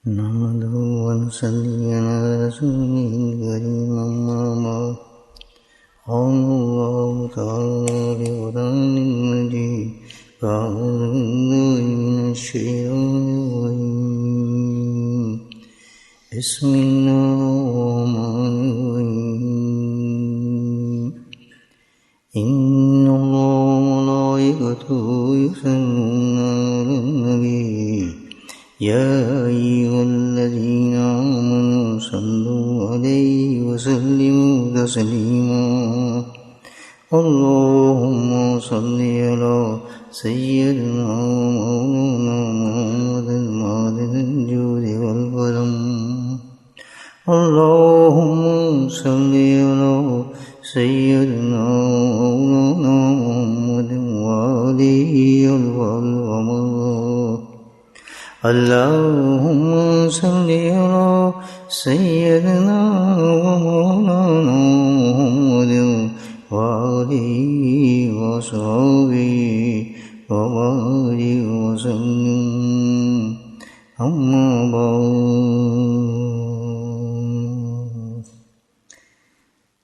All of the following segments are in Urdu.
نحمده ونصلي على رسوله الكريم أما بعد قال الله تعالى في القرآن المجيد أعوذ بالله من الشيطان الرجيم بسم الله الرحمن الرحيم إن الله وملائكته يصلون على النبي يا أيها الذين آمنوا صلوا عليه وسلموا تسليما اللهم صل على سيدنا ومولانا محمد معدن الجود والكرم اللهم صل على سيدنا ومولانا محمد وآله والغمر اللهم صل على سيدنا ومولانا محمد وآله وصحبه وبارك وسلم أما بعد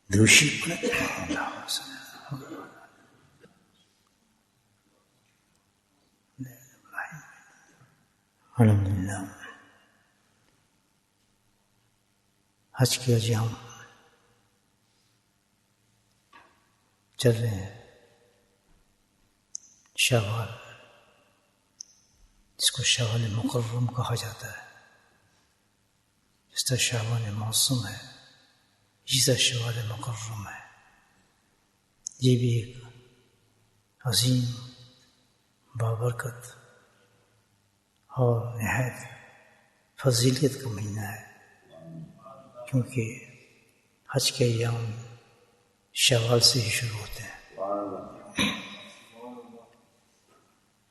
دوشی الحمدللہ حج کے ایام چل رہے ہیں. شوال جس کو شوال مکرم کہا جاتا ہے، جس طرح شوال موسم ہے اسی طرح شوال مکرم ہے. یہ بھی ایک عظیم بابرکت اور نہایت فضیلت کا مہینہ ہے، کیونکہ حج کے ایام شوال سے ہی شروع ہوتے ہیں.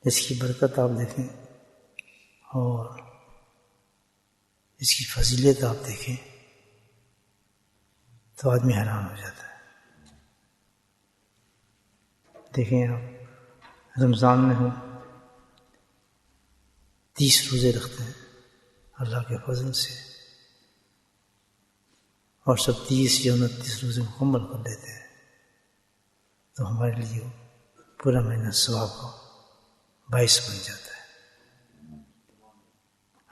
اس کی برکت آپ دیکھیں اور اس کی فضیلت آپ دیکھیں تو آدمی حیران ہو جاتا ہے. دیکھیں آپ رمضان میں ہوں 30 روزے رکھتے ہیں اللہ کے فضل سے، اور سب 30 یا 29 روزے مکمل کر لیتے ہیں، تو ہمارے لیے پورا مہینہ ثواب کا باعث بن جاتا ہے.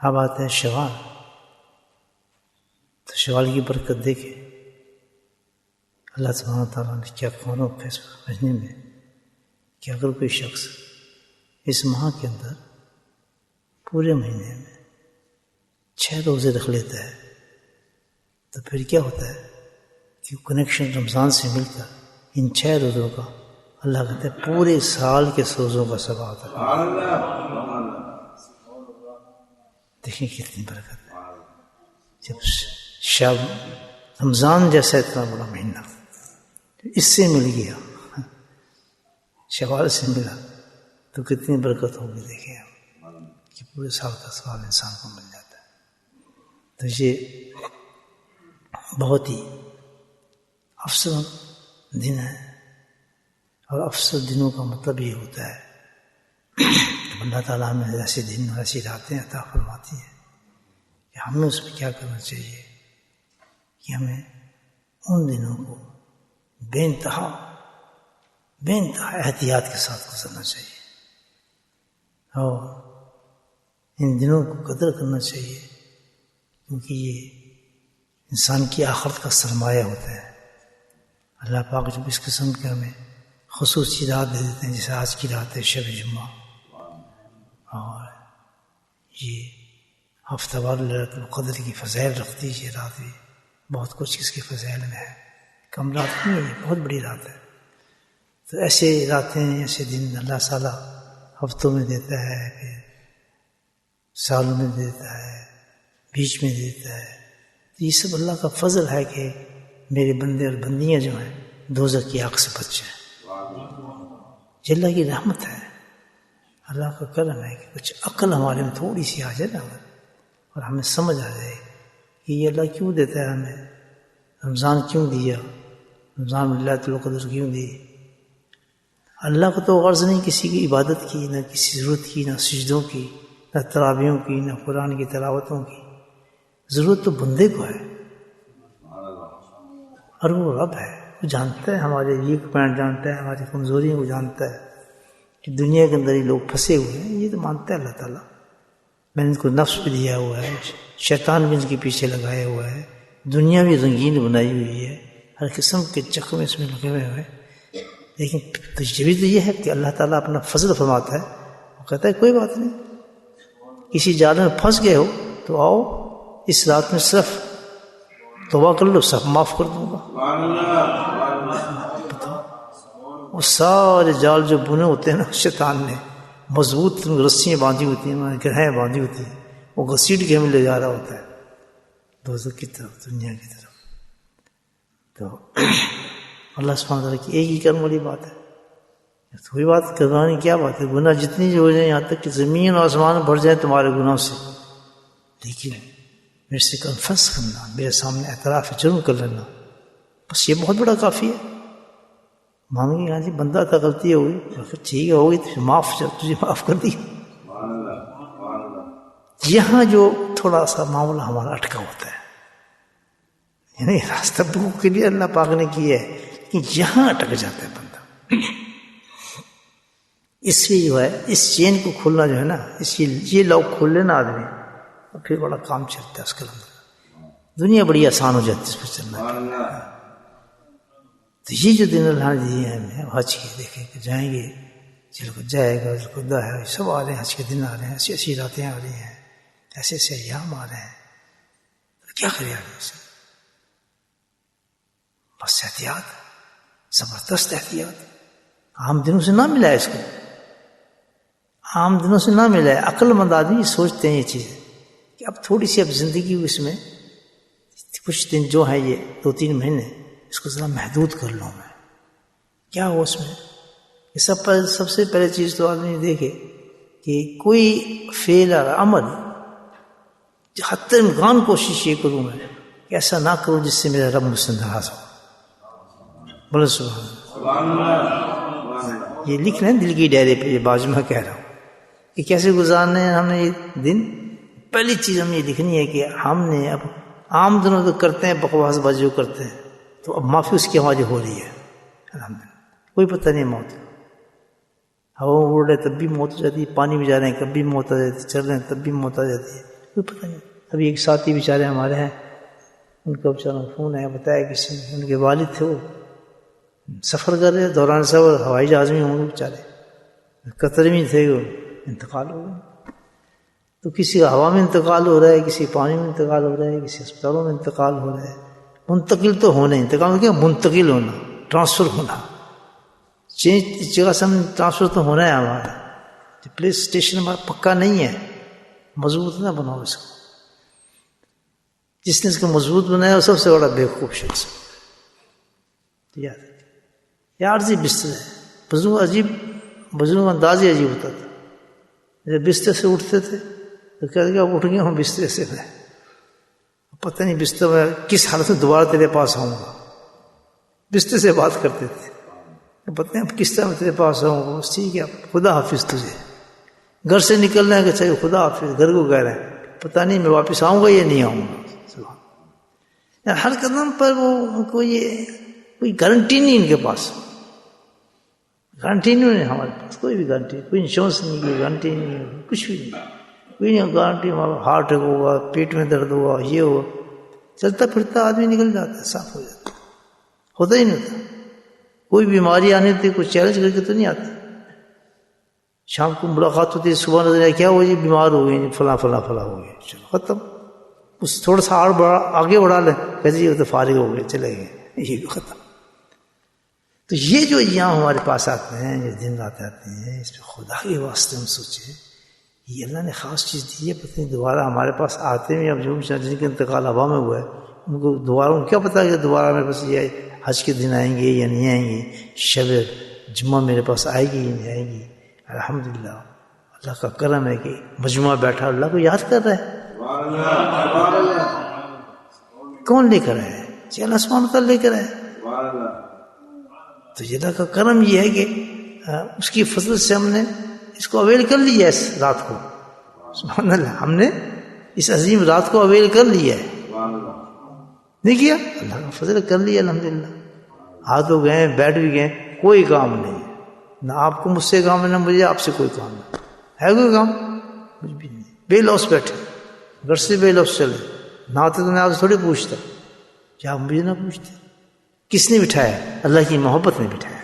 اب آتے ہیں شوال. تو شوال کی برکت دیکھیں اللہ سبحانہ تعالیٰ نے کیا قانون و فیصلہ بھیجنے میں کہ اگر کوئی شخص اس ماہ کے اندر پورے مہینے میں 6 روزے رکھ لیتا ہے تو پھر کیا ہوتا ہے کہ کنیکشن رمضان سے مل کر ان 6 روزوں کا اللہ کہتے ہیں پورے سال کے روزوں کا ثواب ہے. دیکھیں کتنی برکت ہے. جب رمضان جیسا اتنا بڑا مہینہ اس سے مل گیا، شوال سے ملا، تو کتنی برکت ہوگی. دیکھیں آپ کہ پورے سال کا ثواب انسان کو مل جاتا ہے. تو یہ بہت ہی افضل دن ہے، اور افضل دنوں کا مطلب یہ ہوتا ہے کہ اللہ تعالیٰ ہمیں ایسے دن اور ایسی راتیں عطا فرماتی ہے کہ ہمیں اس میں کیا کرنا چاہیے کہ ہمیں ان دنوں کو بے انتہا احتیاط کے ساتھ گزرنا چاہیے، اور ان دنوں کو قدر کرنا چاہیے، کیونکہ یہ انسان کی آخرت کا سرمایہ ہوتا ہے. اللہ پاک جب اس قسم کے ہمیں خصوصی رات دے دیتے ہیں، جیسے آج کی رات ہے شب جمعہ، اور یہ ہفتہ وار لیلۃ القدر کی فضائل رکھتی ہے. یہ رات بھی بہت کچھ اس کی فضائل میں ہے، کم رات نہیں ہے، بہت بڑی رات ہے. تو ایسے راتیں ایسے دن اللہ تعالیٰ ہفتوں میں دیتا ہے، پھر سالوں میں دیتا ہے، بیچ میں دیتا ہے. تو یہ سب اللہ کا فضل ہے کہ میرے بندے اور بندیاں جو ہیں دوزخ کی آگ سے بچ جائیں. یہ اللہ کی رحمت ہے، اللہ کا کرم ہے کہ کچھ عقل ہمارے میں تھوڑی سی آ جائے نا، اور ہمیں سمجھ آ جائے کہ یہ اللہ کیوں دیتا ہے ہمیں، رمضان کیوں دیا، رمضان میں لیلۃ القدر کیوں دی. اللہ کو تو غرض نہیں کسی کی عبادت کی، نہ کسی ضرورت کی، نہ سجدوں کی، نہ نہ تراویحوں کی، نہ قرآن کی تلاوتوں کی. ضرورت تو بندے کو ہے، اور وہ رب ہے، وہ جانتا ہے ہمارے ویک پوائنٹ، جانتا ہے ہماری کمزوریوں کو، جانتا ہے کہ دنیا کے اندر ہی لوگ پھنسے ہوئے ہیں. یہ تو مانتا ہے اللہ تعالیٰ. میں نے ان کو نفس بھی دیا ہوا ہے، شیطان بھی ان کے پیچھے لگایا ہوا ہے، دنیا بھی رنگین بنائی ہوئی ہے، ہر قسم کے چکر اس میں لگے ہوئے ہیں. لیکن تجربہ تو یہ ہے کہ اللہ تعالیٰ اپنا فضل فرماتا ہے. وہ کہتا ہے کوئی بات نہیں، کسی جال میں پھنس گئے ہو تو آؤ اس رات میں صرف توبہ کر لو، سب معاف کر دوں گا. وہ سارے جال جو بنے ہوتے ہیں نا شیطان نے، مضبوط رسیاں باندھی ہوتی ہیں، گرہیں باندھی ہوتی ہیں، وہ گھسیٹ کے ہمیں لے جا رہا ہوتا ہے دوزخ کی طرف، دنیا کی طرف. تو اللہ سبحانہ تعالیٰ کی ایک ہی کرنے والی بات ہے. تھوڑی بات کروانے کیا بات ہے؟ گناہ جتنی جو ہو جائیں، یہاں تک کہ زمین اور آسمان بھر جائیں تمہارے گناہوں سے، لیکن میرے سے کنفیس کرنا، میرے سامنے اعتراف جرم کر لینا، بس یہ بہت بڑا کافی ہے. مانگے ہاں جی بندہ تھا، غلطی ہو گئی، ٹھیک ہے ہو گئی، معاف، تجھے معاف کر دی. یہاں جو تھوڑا سا معاملہ ہمارا اٹکا ہوتا ہے، یعنی راستہ بک کے لیے اللہ پاک نے کیا ہے کہ یہاں اٹک جاتا ہے بندہ. اس لیے جو ہے اس چین کو کھولنا جو ہے نا، یہ لوگ کھول لینا آدمی، اور پھر بڑا کام چلتا ہے اس کے اندر، دنیا بڑی آسان ہو جاتی ہے اس پہ چلنا. تو یہ جو دن اللہ نے دیے ہیں ہمیں حج کے، دیکھیں کہ جائیں گے، جن کو جائے گا، جن کو دا ہے، سب آ رہے ہیں، حج کے دن آ رہے ہیں، ایسی ایسی راتیں آ رہی ہیں، ایسے ایسے ایام آ رہے ہیں. تو کیا کرے آدمی سے؟ بس احتیاط، زبردست احتیاط. عام دنوں سے نہ ملا ہے اس کو، عام دنوں سے نہ ملا ہے. عقل مند آدمی سوچتے ہیں یہ چیزیں کہ اب تھوڑی سی اب زندگی اس میں کچھ دن جو ہے، یہ 2-3 مہینے، اس کو ذرا محدود کر لوں میں. کیا ہو اس میں؟ سب سے پہلے چیز تو آدمی دیکھے کہ کوئی فعل اور عمل حتی امکان کوشش یہ کروں میں کہ ایسا نہ کروں جس سے میرا رب مجھ سے ناراض ہو. بولے سبحان اللہ. یہ لکھ لیں دل کی ڈائری پہ، یہ باز میں کہہ رہا ہوں کہ کیسے گزارنے ہیں ہم نے یہ دن. پہلی چیز ہم یہ لکھنی ہے کہ ہم نے اب عام دنوں تو کرتے ہیں بکواس بازی جو کرتے ہیں، تو اب معافی اس کی ہماری ہو رہی ہے الحمدللہ. کوئی پتہ نہیں موت، ہوا اڑ رہے تب بھی موت ہو جاتی ہے، پانی میں جا رہے ہیں تب بھی موت آ جاتی ہے، چل رہے ہیں تب بھی موت آ جاتی ہے، کوئی پتہ نہیں. ابھی ایک ساتھی بیچارے ہمارے ہیں، ان کا بیچارہ فون ہے، بتایا کسی نے، ان کے والد تھے، وہ سفر کر رہے، دوران سفر ہوائی جہاز میں ہوں گے بیچارے، قطر میں تھے، وہ انتقال ہو گئے. تو کسی کا ہوا میں انتقال ہو رہا ہے، کسی پانی میں انتقال ہو رہا ہے، کسی اسپتالوں میں انتقال ہو رہا ہے. منتقل تو ہونا، انتقال کیا، منتقل ہونا، ٹرانسفر ہونا، چینج جگہ سے ہم ٹرانسفر تو ہونا ہے. ہمارا پلیس اسٹیشن ہمارا پکا نہیں ہے، مضبوط نہ بناؤ اس کو. جس نے اس کو مضبوط بنایا وہ سب سے بڑا بیوقوف شخص ہے. یہ عارضی بستر ہے. بزرگ انداز ہی عجیب ہوتا تھا. جب بستر سے اٹھتے تھے تو کہتے کہ اب اٹھ گیا ہوں بستر سے، میں پتہ نہیں بستر میں کس حالت میں دوبارہ تیرے پاس آؤں گا. بستر سے بات کرتے تھے، پتہ نہیں اب کس طرح میں تیرے پاس آؤں گا. بس ٹھیک ہے، خدا حافظ. تجھے گھر سے نکلنا ہے کہ چاہیے خدا حافظ، گھر کو کہہ رہے ہیں پتہ نہیں میں واپس آؤں گا یا نہیں آؤں گا. ہر قدم پر وہ کوئی گارنٹی نہیں ان کے پاس، گارنٹی نہیں ہے ہمارے پاس، کوئی بھی گارنٹی، کوئی انشورنس نہیں، کوئی گارنٹی نہیں، کچھ بھی نہیں، کوئی نہیں گارنٹی. ہارٹ ہوگا، پیٹ میں درد ہوگا، یہ ہوگا، چلتا پھرتا آدمی نکل جاتا ہے، صاف ہو جاتا ہے، ہوتا ہی نہیں ہوتا. کوئی بیماری آنے تھی کوئی چیلنج کر کے تو نہیں آتی. شام کو ملاقات ہوتی ہے، صبح نظر آیا کیا ہوا جی، بیمار ہو گئی، فلاں فلاں فلاں ہو گئی، چلو ختم. اس تھوڑا سا آگے بڑھا لیں، کہتے یہ تو فارغ ہو گئے، چلے گئے، یہ بھی ختم. تو یہ جو ایام ہمارے پاس آتے ہیں، جو دن رات آتے ہیں، اس پہ خدا کے واسطے ہم سوچیں یہ اللہ نے خاص چیز دی ہے. پتہ نہیں دوبارہ ہمارے پاس آتے ہیں. اب جو جن کا انتقال ہوا میں ہوا ہے ان کو دوبارہ ان کیا پتا کہ دوبارہ میرے پاس یہ حج کے دن آئیں گے یا نہیں آئیں گے، شب جمعہ میرے پاس آئے گی یا نہیں آئے گی. الحمدللہ اللہ کا کرم ہے کہ مجموعہ بیٹھا اللہ کو یاد کر رہا ہے. کون لے کر آئے؟ جی اللہ سبحانہ تعالیٰ لے کر آئے. تو اللہ کا کرم یہ ہے کہ اس کی فضل سے ہم نے اس کو اویل کر لیا اس رات کو. سبحان اللہ، ہم نے اس عظیم رات کو اویل کر لیا ہے، نہیں کیا؟ اللہ کا فضل کر لیا الحمدللہ، آ تو گئے، بیٹھ بھی گئے، کوئی کام نہیں ہے، نہ آپ کو مجھ سے کام ہے، نہ مجھے آپ سے کوئی کام ہے کوئی کام؟ کچھ بھی نہیں، بے لوس بیٹھے، گھر سے بے لوس چلے، نہ آتے تو میں آپ سے تھوڑی پوچھتا، کیا آپ مجھے نہ پوچھتے؟ کس نے بٹھایا؟ اللہ کی محبت نے بٹھایا،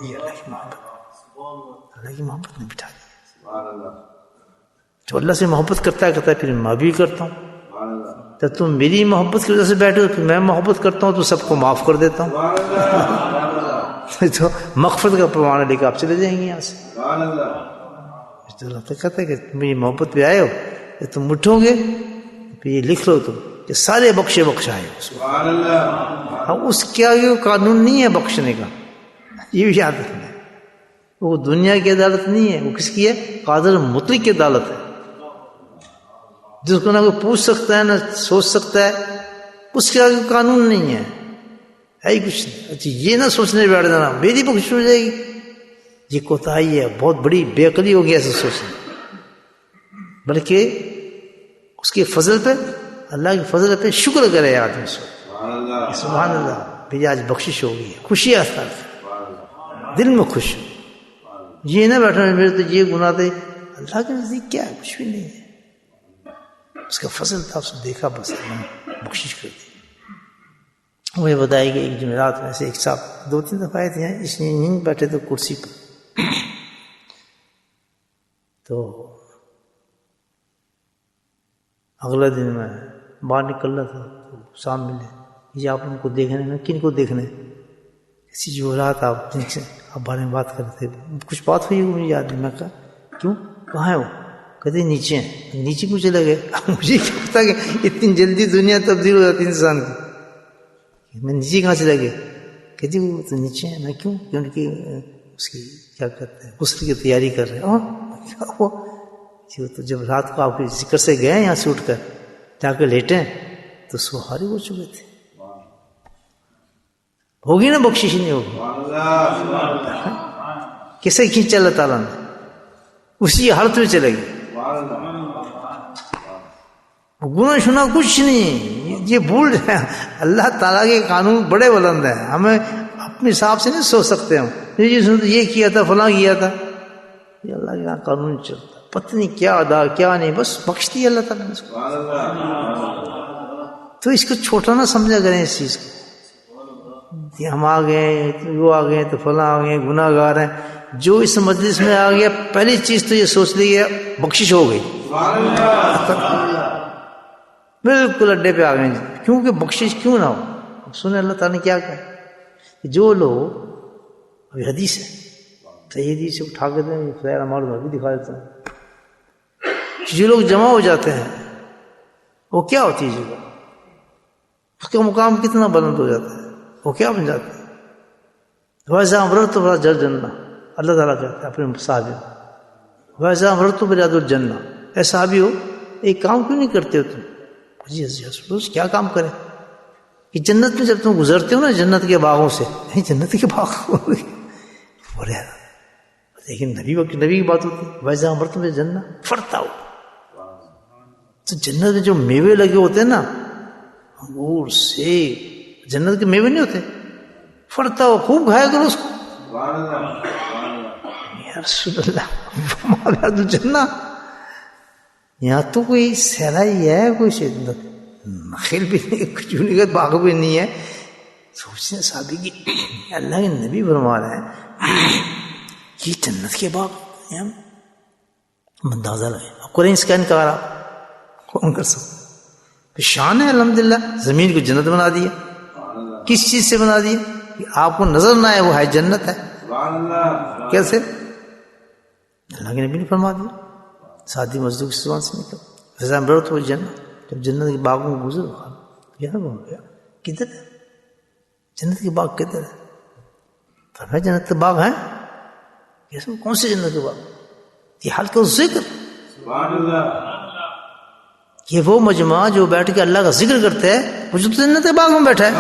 یہ اللہ کی محبت نے بٹھا دیا۔ جو اللہ سے محبت کرتا ہے پھر میں بھی کرتا ہوں، تو تم میری محبت کی وجہ سے بیٹھے ہو، پھر میں محبت کرتا ہوں تو سب کو معاف کر دیتا ہوں، تو مغفرت کا پروانہ لے کے آپ چلے جائیں گے یہاں سے۔ تو اللہ تو کہتا ہے کہ تم میری محبت پہ آئے ہو، کہ تم اٹھو گے پھر یہ لکھ لو تم کہ سارے بخشے بخشائے ہو۔ اب اس کیا یہ قانون نہیں ہے بخشنے کا، یہ بھی یاد رکھنا ہے، وہ دنیا کی عدالت نہیں ہے، وہ کس کی ہے؟ قادر مطلق کی عدالت ہے، جس کو نہ کوئی پوچھ سکتا ہے نہ سوچ سکتا ہے، اس کے آگے قانون نہیں ہے ہی کچھ نہیں۔ اچھا یہ نہ سوچنے بیٹھ جانا میری بخش ہو جائے گی، یہ کوتاہی ہے، بہت بڑی بے عقلی ہو گئی ایسے سوچنا، بلکہ اس کے فضل پہ، اللہ کے فضل پہ شکر کرے آدمی، سبحان اللہ میری آج بخشش ہو گئی ہے، خوشی آتا ہے دل میں، خوش یہ نہ بیٹھا میرے تو یہ گناہ تھے، اللہ کے نزدیک کیا ہے؟ کچھ بھی نہیں ہے، اس کا فضل تھا، اس نے دیکھا بس اللہ بخشش کر دی۔ مجھے بتایا کہ ایک جمعرات میں سے ایک صاحب 2-3 دفعہ آئے تھے، اس نے یہیں بیٹھے تھے کرسی پر، تو اگلا دن میں باہر نکل رہا تھا تو شام ملے، یہ آپ ان کو دیکھنے میں، کن کو دیکھنے؟ اسی جمعرات آپ جن سے آپ بارے میں بات کر رہے تھے، کچھ بات ہوئی مجھے یاد نہیں، میں کہا کیوں کہاں ہے وہ؟ کہتے نیچے ہیں۔ نیچے کیوں چلے گئے؟ مجھے کیا پتا کہ اتنی جلدی دنیا تبدیل ہو جاتی انسان کی، میں نیچے کہاں چلا گیا؟ کہتی وہ تو نیچے ہیں۔ میں کیوں؟ کیونکہ اس کی کیا کہتے ہیں غسل کی تیاری کر رہے ہیں۔ کیا ہوا؟ تو جب رات کو آپ کے ذکر سے گئے یہاں سے اٹھ کر جا کے لیٹیں تو سوہاری ہو چکے تھے، ہوگی نا بخشش؟ نہیں ہوگی؟ کیسے کھینچا اللہ تعالیٰ نے؟ اسی حالت میں چلے گئے، گناہ شنا کچھ نہیں، یہ بھول جائیں۔ اللہ تعالیٰ کے قانون بڑے بلند ہیں، ہمیں اپنے حساب سے نہیں سوچ سکتے ہم، یہ کیا تھا فلاں کیا تھا، یہ اللہ کا قانون چلتا، پتہ نہیں کیا ادا کیا نہیں، بس بخش دی اللہ تعالیٰ نے اس کو۔ تو اس کو چھوٹا نہ سمجھا کریں اس چیز کو، ہم آ گئے وہ آ گئے تو فلاں آ گئے گناہ گار ہیں۔ جو اس مجلس میں آ گیا پہلی چیز تو یہ سوچ لی ہے بخشش ہو گئی، بالکل اڈے پہ آ گئے، کیونکہ بخشش کیوں نہ ہو؟ سنیں اللہ تعالیٰ نے کیا کہا کہ جو لوگ، ابھی حدیث ہے، صحیح حدیث سے اٹھا کے دیں، خیر ہمارے میں بھی دکھا دیتا ہوں، جو لوگ جمع ہو جاتے ہیں وہ کیا ہوتی ہے جگہ، اس کا مقام کتنا بلند ہو جاتا ہے، وہ کیا بن جاتا ہے؟ ویسا امرت تو بڑا جل جنہ، اللہ تعالیٰ کہتے ہیں اپنے صحابی، ویسا امرت تو بریاد الجنہ، اے صحابی ہو ایک کام کیوں نہیں کرتے ہو تم؟ جی روز کیا کام کریں کہ جنت میں جب تم گزرتے ہو نا جنت کے باغوں سے، نہیں جنت کے باغ بولے، لیکن نبی کی بات ہوتی ہے، ویسا امرت میں جنہ فرتا ہو، تو جنت میں جو میوے لگے ہوتے ہیں نا، انگور سیب، جنت کے میوے نہیں ہوتے، فرتا ہو، خوب کھایا کرو اس کو۔ یا رسول اللہ جنہ، یہاں تو کوئی سہرائی ہے، کوئی نخیل بھی نہیں، کچھ نہیں، باغ بھی نہیں ہے۔ سوچتے صحابی کی اللہ کے نبی فرما رہے ہیں یہ جنت کے باغ، اندازہ لگے، اب کریں اس کا انکار، آپ کون کر سکتے؟ شان ہے الحمدللہ، زمین کو جنت بنا دیا، کس چیز سے بنا دیا کہ آپ کو نظر نہ آئے وہ ہے جنت ہے، کیسے؟ اللہ کے نبی نے فرما دیا، سادی مزدور کی زبان سے نکل، ویسا امرت ہو جنت، جب جنت کے باغوں میں گزر گیا، کدھر ہے جنت کے باغ؟ کدھر ہے؟ فرمایا جنت کے باغ ہیں، کیسے؟ کون سے جنت کے باغ؟ یہ حال کا ذکر، یہ وہ مجمع جو بیٹھ کے اللہ کا ذکر کرتے ہیں، وہ جو جنت کے باغ میں بیٹھا ہے۔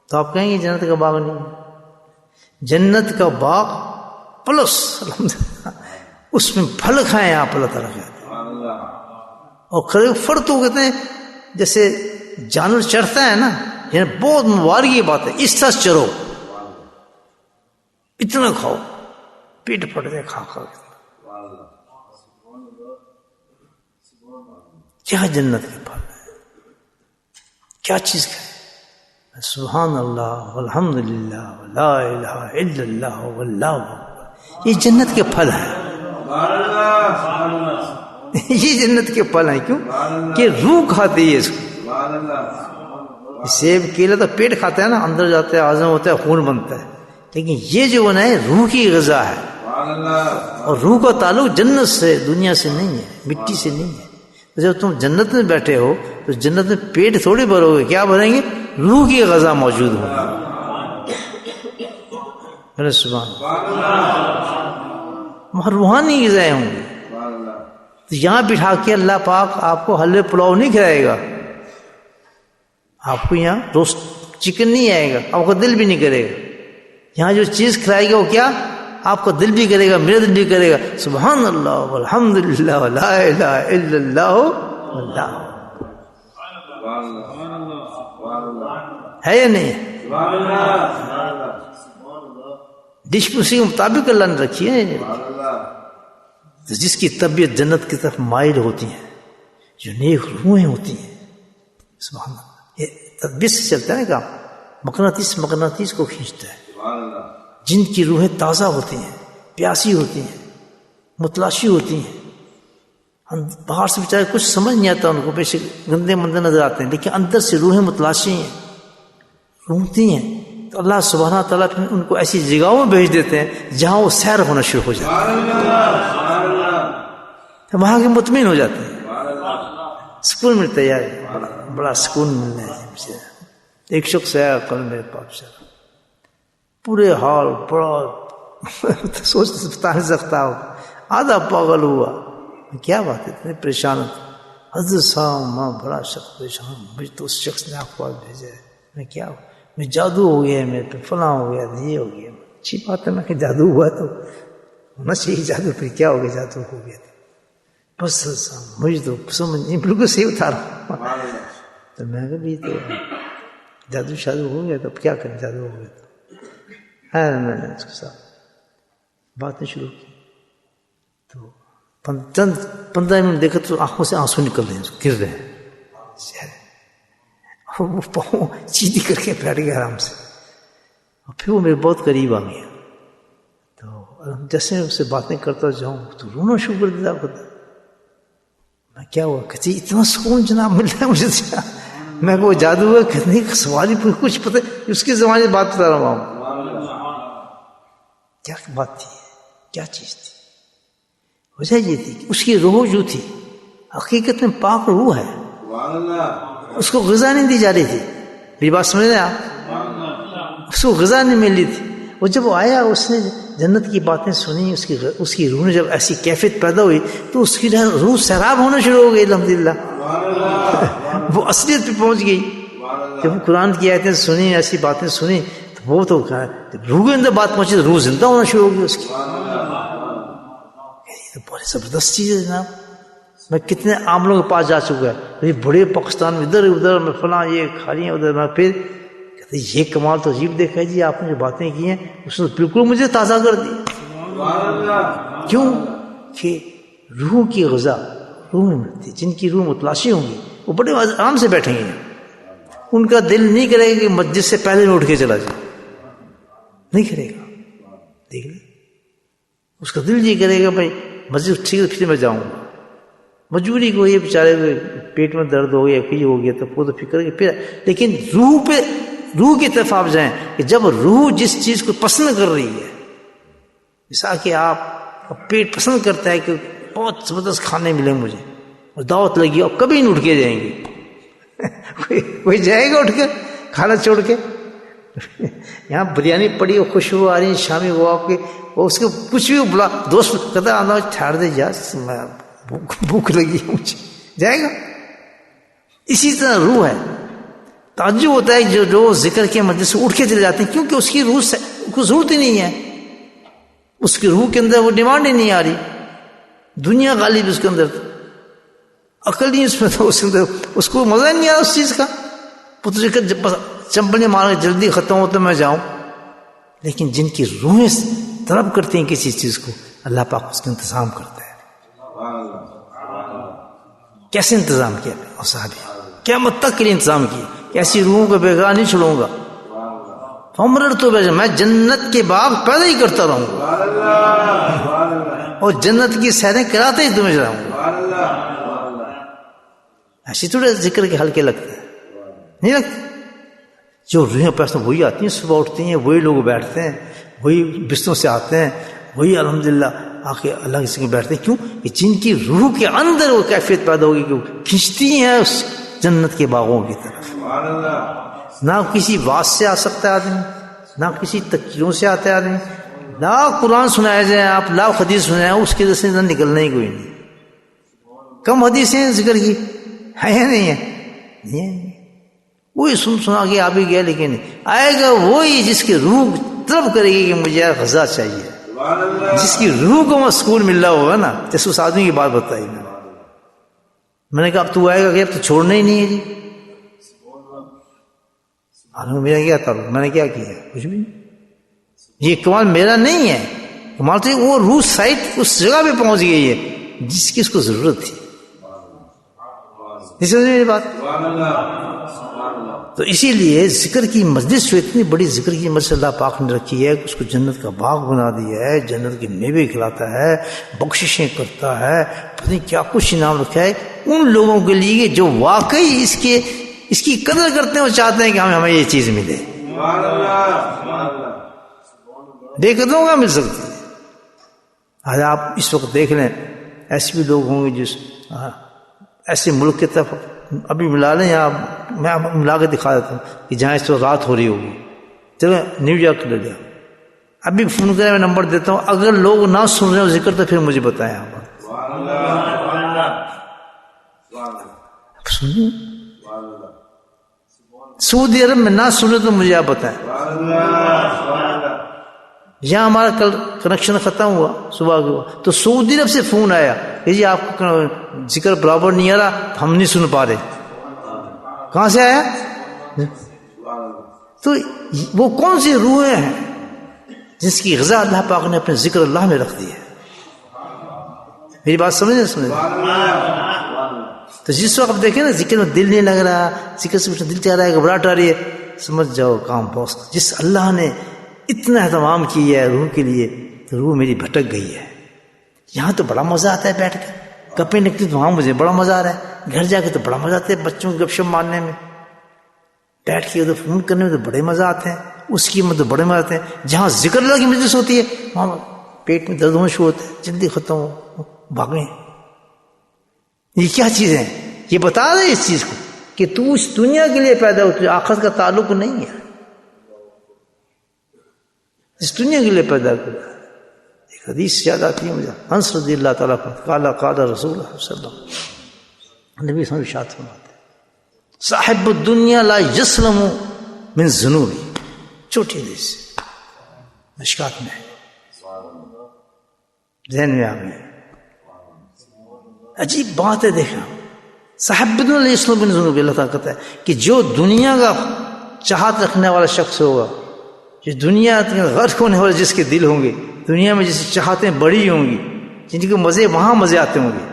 تو آپ کہیں گے جنت کا باغ نہیں، جنت کا باغ پلس الحمدللہ اس میں پھل کھائیں آپ اللہ تعالیٰ کے. اور کھڑے فر تو کہتے ہیں جیسے جانور چڑھتا ہے نا، یعنی بہت مبارک یہ بات ہے، اس طرح چرو، اتنا کھاؤ، پیٹ پھٹ جائے کھا کھا کے. کیا جنت کے پھل ہے، کیا چیز کھائے. سبحان اللہ والحمدللہ ولا الہ الا اللہ واللہ اکبر، یہ جنت کے پھل ہیں. یہ جنت کے پھل ہیں. کیوں کہ روح کھاتی ہے اس کو. سیب کیلا تو پیٹ کھاتا ہے نا، اندر جاتا ہے، ہاضم ہوتا ہے، خون بنتا ہے. لیکن یہ جو بنا ہے روح کی غذا ہے، اور روح کا تعلق جنت سے، دنیا سے نہیں ہے، مٹی سے نہیں ہے. جب تم جنت میں بیٹھے ہو تو جنت میں پیٹ تھوڑی بھرو گے، کیا بھریں گے؟ روح کی غذا موجود ہوگی. سبحان وہاں روحانی غذائیں ہوں گی. تو یہاں بٹھا کے اللہ پاک آپ کو حلوے پلاؤ نہیں کھلائے گا، آپ کو یہاں روسٹ چکن نہیں آئے گا، آپ کو دل بھی نہیں کرے گا. یہاں جو چیز کھلائے گا وہ کیا؟ آپ کو دل بھی کرے گا، میرا دل بھی کرے گا. سبحان اللہ والحمدللہ ولا الہ الا اللہ واللہ. ہے یا نہیں؟ ڈش اسی کے مطابق اللہ نے رکھی ہے. جس کی طبیعت جنت کی طرف مائل ہوتی ہے، جو نیک روحیں ہوتی ہیں، سبحان اللہ، یہ طبیعت سے چلتا ہے نا کام. مقناطیس کو کھینچتا ہے. جن کی روحیں تازہ ہوتی ہیں، پیاسی ہوتی ہیں، متلاشی ہوتی ہیں. باہر سے بیچارے کچھ سمجھ نہیں آتا ان کو، بیشک گندے مندے نظر آتے ہیں، لیکن اندر سے روحیں متلاشی ہیں، رومتی ہیں. تو اللہ سبحانہ تعالیٰ پھر ان کو ایسی جگہوں میں بھیج دیتے ہیں جہاں وہ سیر ہونا شروع ہو جاتے ہیں، وہاں کے مطمئن ہو جاتے ہیں. سکون ملتا ہے یار، بڑا سکون ملنا ہے. ایک شخص ہے کل میرے پاس، پورے حال بڑا سوچ بتا نہیں سکتا، آدھا پاگل ہوا. کیا بات ہے، اتنے پریشان ہوتے. حضرت صاحب ماں بڑا شخص پریشان، مجھے تو اس شخص نے آپ کو بھیجا ہے. میں کیا میں جادو ہو گیا ہے، میرے پہ فلاں ہو گیا، یہ ہو گیا. اچھی بات ہے نا کہ جادو ہوا تو ہونا چاہیے جادو، پھر کیا ہو گیا، جادو ہو گیا تھا. بس مجھے تو سمجھ نہیں، بالکل صحیح بتا رہا ہوں. تو میں کہ بھی تو جادو شادو ہو گیا تو کیا کریں، جادو ہو گیا تو. میں نے اس کے ساتھ باتیں شروع کی تو 15 منٹ دیکھا تو آنکھوں سے آنسو نکل رہے ہیں، گر رہے ہیں. وہ پاؤں سیدھی کر کے بیٹھ گیا آرام سے. اور پھر وہ میرے بہت قریب آ گیا. تو جیسے اس سے باتیں کرتا جاؤں تو رونا شروع کر دیتا خود. میں کیا ہوا؟ کہتی اتنا سکون جناب مل رہا ہے مجھے. میں وہ جادو ہوا کتنی سوال ہی کچھ پتہ، اس کے زمانے سے بات بتا رہا ہوں. کیا بات تھی، کیا چیز تھی؟ وجہ یہ تھی کہ اس کی روح جو تھی حقیقت میں پاک روح ہے، اس کو غذا نہیں دی جا رہی تھی. میری بات سمجھ رہے آپ؟ اس کو غذا نہیں مل رہی تھی. وہ جب وہ آیا، اس نے جنت کی باتیں سنی، اس کی روح نے جب ایسی کیفیت پیدا ہوئی تو اس کی روح سیراب ہونا شروع ہو گئی. الحمدللہ وہ اصلیت پہ پہنچ گئی. جب وہ قرآن کی آیتیں سنی، ایسی باتیں سنی، تو وہ تو جب روح کے اندر بات پہنچی تو روح زندہ ہونا شروع ہو گئی اس کی. یہ بڑی زبردست چیز ہے جناب. میں کتنے عاملوں کے پاس جا چکا ہے، بڑے پاکستان میں ادھر ادھر میں فلاں یہ کھا رہی ہیں ادھر. میں پھر کہتے یہ کمال تو عجیب دیکھا جی، آپ نے جو باتیں کی ہیں اس نے بالکل مجھے تازہ کر دی. کیوں کہ روح کی غذا روح میں ملتی. جن کی روح متلاشی ہوں گی وہ بڑے آرام سے بیٹھیں گے. ان کا دل نہیں کرے گا کہ مسجد سے پہلے میں اٹھ کے چلا جائے، نہیں کرے گا. دیکھ لیں، اس کا دل یہ کرے گا بھائی مسجد ٹھیک ہے پھر میں جاؤں گا. مجبوری کو یہ بیچارے پیٹ میں درد ہو گیا، کچھ ہو گیا تو وہ تو فکر کے پھر. لیکن روح کی طرف آپ جائیں کہ جب روح جس چیز کو پسند کر رہی ہے، جیسا کہ آپ کا پیٹ پسند کرتا ہے کہ بہت زبردست کھانے ملے مجھے اور دعوت لگی اور کبھی نہیں اٹھ کے جائیں گے. کوئی جائے گا اٹھ کے کھانا چھوڑ کے؟ یہاں بریانی پڑی اور خوشبو آ رہی ہے شامی وہ آپ کے، وہ اس کو کچھ بھی بلا دوست کہتا آنا ٹھہر دے یار بھوک لگی ہے مجھے، جائے گا؟ اسی طرح روح ہے. تعجب ہوتا ہے جو ذکر کے مجلس سے اٹھ کے چلے جاتے ہیں کیونکہ اس کی روح کو ضرورت ہی نہیں ہے، اس کی روح کے اندر وہ ڈیمانڈ ہی نہیں آ رہی، دنیا غالب اس کے اندر، عقل نہیں اس میں، تو اس کے اندر اس کو مزہ نہیں آ رہا اس چیز کا، پتہ کہ جب چمپنے مار کے جلدی ختم ہو تو میں جاؤں. لیکن جن کی روحیں طلب کرتی ہیں کسی چیز کو، اللہ پاک اس کا انتظام کرتا ہے. کیسے انتظام کیا اور صحابی قیامت تک کے لیے انتظام کیا کہ ایسی روحوں کو بے گاہ نہیں چھوڑوں گا. تو میں جنت کے باغ پیدا ہی کرتا رہوں گا اور جنت کی سیریں کراتے ہی تمہیں رہوں گا. ایسی تھوڑے ذکر کے ہلکے لگتے ہیں، نہیں لگتے. جو روحیں پیسوں وہی آتی ہیں، صبح اٹھتی ہیں وہی لوگ بیٹھتے ہیں، وہی بستروں سے آتے ہیں، وہی الحمدللہ آ کے اللہ کے سامنے بیٹھتے ہیں. کیوں کہ جن کی روح کے اندر وہ کیفیت پیدا ہوگی کہ وہ کھنچتی ہیں اس جنت کے باغوں کی طرف. نہ کسی واز سے آ سکتا ہے آدمی، نہ کسی تقریروں سے آتا ہے آدمی، لاکھ قرآن سنایا جائے، آپ لاکھ حدیث سنائیں، اس کے سے نکلنا ہی کوئی نہیں. کم حدیثیں ذکر کی ہے یا نہیں ہے؟ نہیں ہے. وہی سنا کے آپ ہی گیا، لیکن آئے گا وہی جس کی روح طلب کرے گی کہ مجھے یار غذا چاہیے، جس کی روح کو وہ سکون مل رہا ہوگا نا. جیسے اس آدمی کی بات بتائی میں نے کہا اب تو آئے گا کہ اب تو چھوڑنا ہی نہیں ہے جی. میرا کیا تعلق، میں نے کیا کیا؟ کچھ بھی نہیں. یہ کمال میرا نہیں ہے، کمال تو وہ روح سائٹ اس جگہ پہ پہنچ گئی ہے جس کی اس کو ضرورت تھی. سمجھ میری بات؟ تو اسی لیے ذکر کی مجلس جو اتنی بڑی ذکر کی مجلس اللہ پاک نے رکھی ہے کہ اس کو جنت کا باغ بنا دیا ہے، جنت کے میوے کھلاتا ہے، بخششیں کرتا ہے، پتہ نہیں کیا کچھ انعام رکھا ہے ان لوگوں کے لیے جو واقعی اس کی قدر کرتے ہیں اور چاہتے ہیں کہ ہمیں یہ چیز ملے. بے قدروں کا مل سکتی ہے. آج آپ اس وقت دیکھ لیں ایسے بھی لوگ ہوں گے جس ایسے ملک کی طرف ابھی ملا لیں، یا میں ملا کے دکھا دیتا ہوں کہ جہاں اس وقت رات ہو رہی ہوگی. چلو نیو یارک لے لیا، ابھی فون کرے میں نمبر دیتا ہوں، اگر لوگ نہ سن رہے ہو ذکر تو پھر مجھے بتائیں. آپ سنیے، سعودی عرب میں نہ سنے تو مجھے آپ بتائیں. یہاں ہمارا کل کنیکشن ختم ہوا صبح کو، تو سعودی عرب سے فون آیا کہ جی آپ کو ذکر برابر نہیں آ رہا، ہم نہیں سن پا رہے. کہاں سے آیا؟ تو وہ کون سی روحیں ہیں جس کی غذا اللہ پاک نے اپنے ذکر اللہ میں رکھ دی ہے؟ میری بات سمجھ. تو جس وقت دیکھیں نا ذکر میں دل نہیں لگ رہا، ذکر سے دل چاہ رہا ہے، گھبراہٹ آ رہی ہے، سمجھ جاؤ کام بہت. جس اللہ نے اتنا اہتمام کیا ہے روح کے لیے تو روح میری بھٹک گئی ہے. یہاں تو بڑا مزہ آتا ہے بیٹھ کے گپیں نکلتی، تو وہاں مجھے بڑا مزہ آ رہا ہے. گھر جا کے تو بڑا مزہ آتا ہے بچوں کی گپ شپ مارنے میں، بیٹھ کے ادھر فون کرنے میں تو بڑے مزہ آتے ہیں، اس کی مدد بڑے مزہ آتے ہیں. جہاں ذکر اللہ کی مجلس ہوتی ہے وہاں پیٹ میں درد ہونا شروع ہوتا ہے، جلدی ختم ہو بھاگیں. یہ کیا چیز ہے؟ یہ بتا رہے اس چیز کو کہ تو اس دنیا کے لیے پیدا ہوتی، آخرت کا تعلق نہیں ہے، اس دنیا کے لیے پیدا کرا. ایک حدیث یاد آتی ہے مجھے، انس رضی اللہ تعالیٰ قال قال رسول اللہ صلی اللہ علیہ وسلم، نبی صلی اللہ علیہ وسلم ارشاد فرماتے ہیں صاحب الدنیا لا یسلم من ذنوبی. چھوٹی حدیث مشکات میں ذہن میں آ گئی. عجیب بات ہے، دیکھا صاحب الدنیا یسلم من ذنوبی، اللہ تعالیٰ کہتا ہے کہ جو دنیا کا چاہت رکھنے والا شخص ہوگا، جو دنیا غرق ہونے والے جس کے دل ہوں گے، دنیا میں جس چاہتیں بڑی ہوں گی، جن کے مزے وہاں مزے آتے ہوں گے،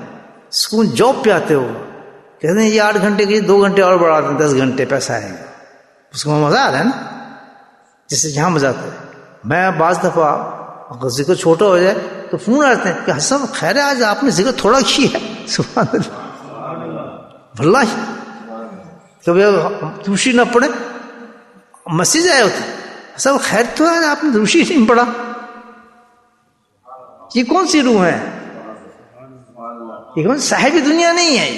سکون جاب پہ آتے ہوگا، کہتے ہیں یہ 8 گھنٹے کے 2 گھنٹے اور بڑھا دیں 10 گھنٹے پیسہ آئے گا، اس کو مزہ آ رہا ہے نا، جس سے جہاں مزہ آتا ہے. میں بعض دفعہ اگر ذکر چھوٹا ہو جائے تو فون آتے ہیں کہ حسن خیر ہے آج آپ نے ذکر تھوڑا کیا ہے. سبحان اللہ، واللہ کبھی دوسری نہ پڑے مسجد آئے ہوتے سب خیر تو ہے آپ نے دروشی نہیں پڑھا. یہ کون سی روح ہے؟ یہ کون صاحب دنیا نہیں ہے.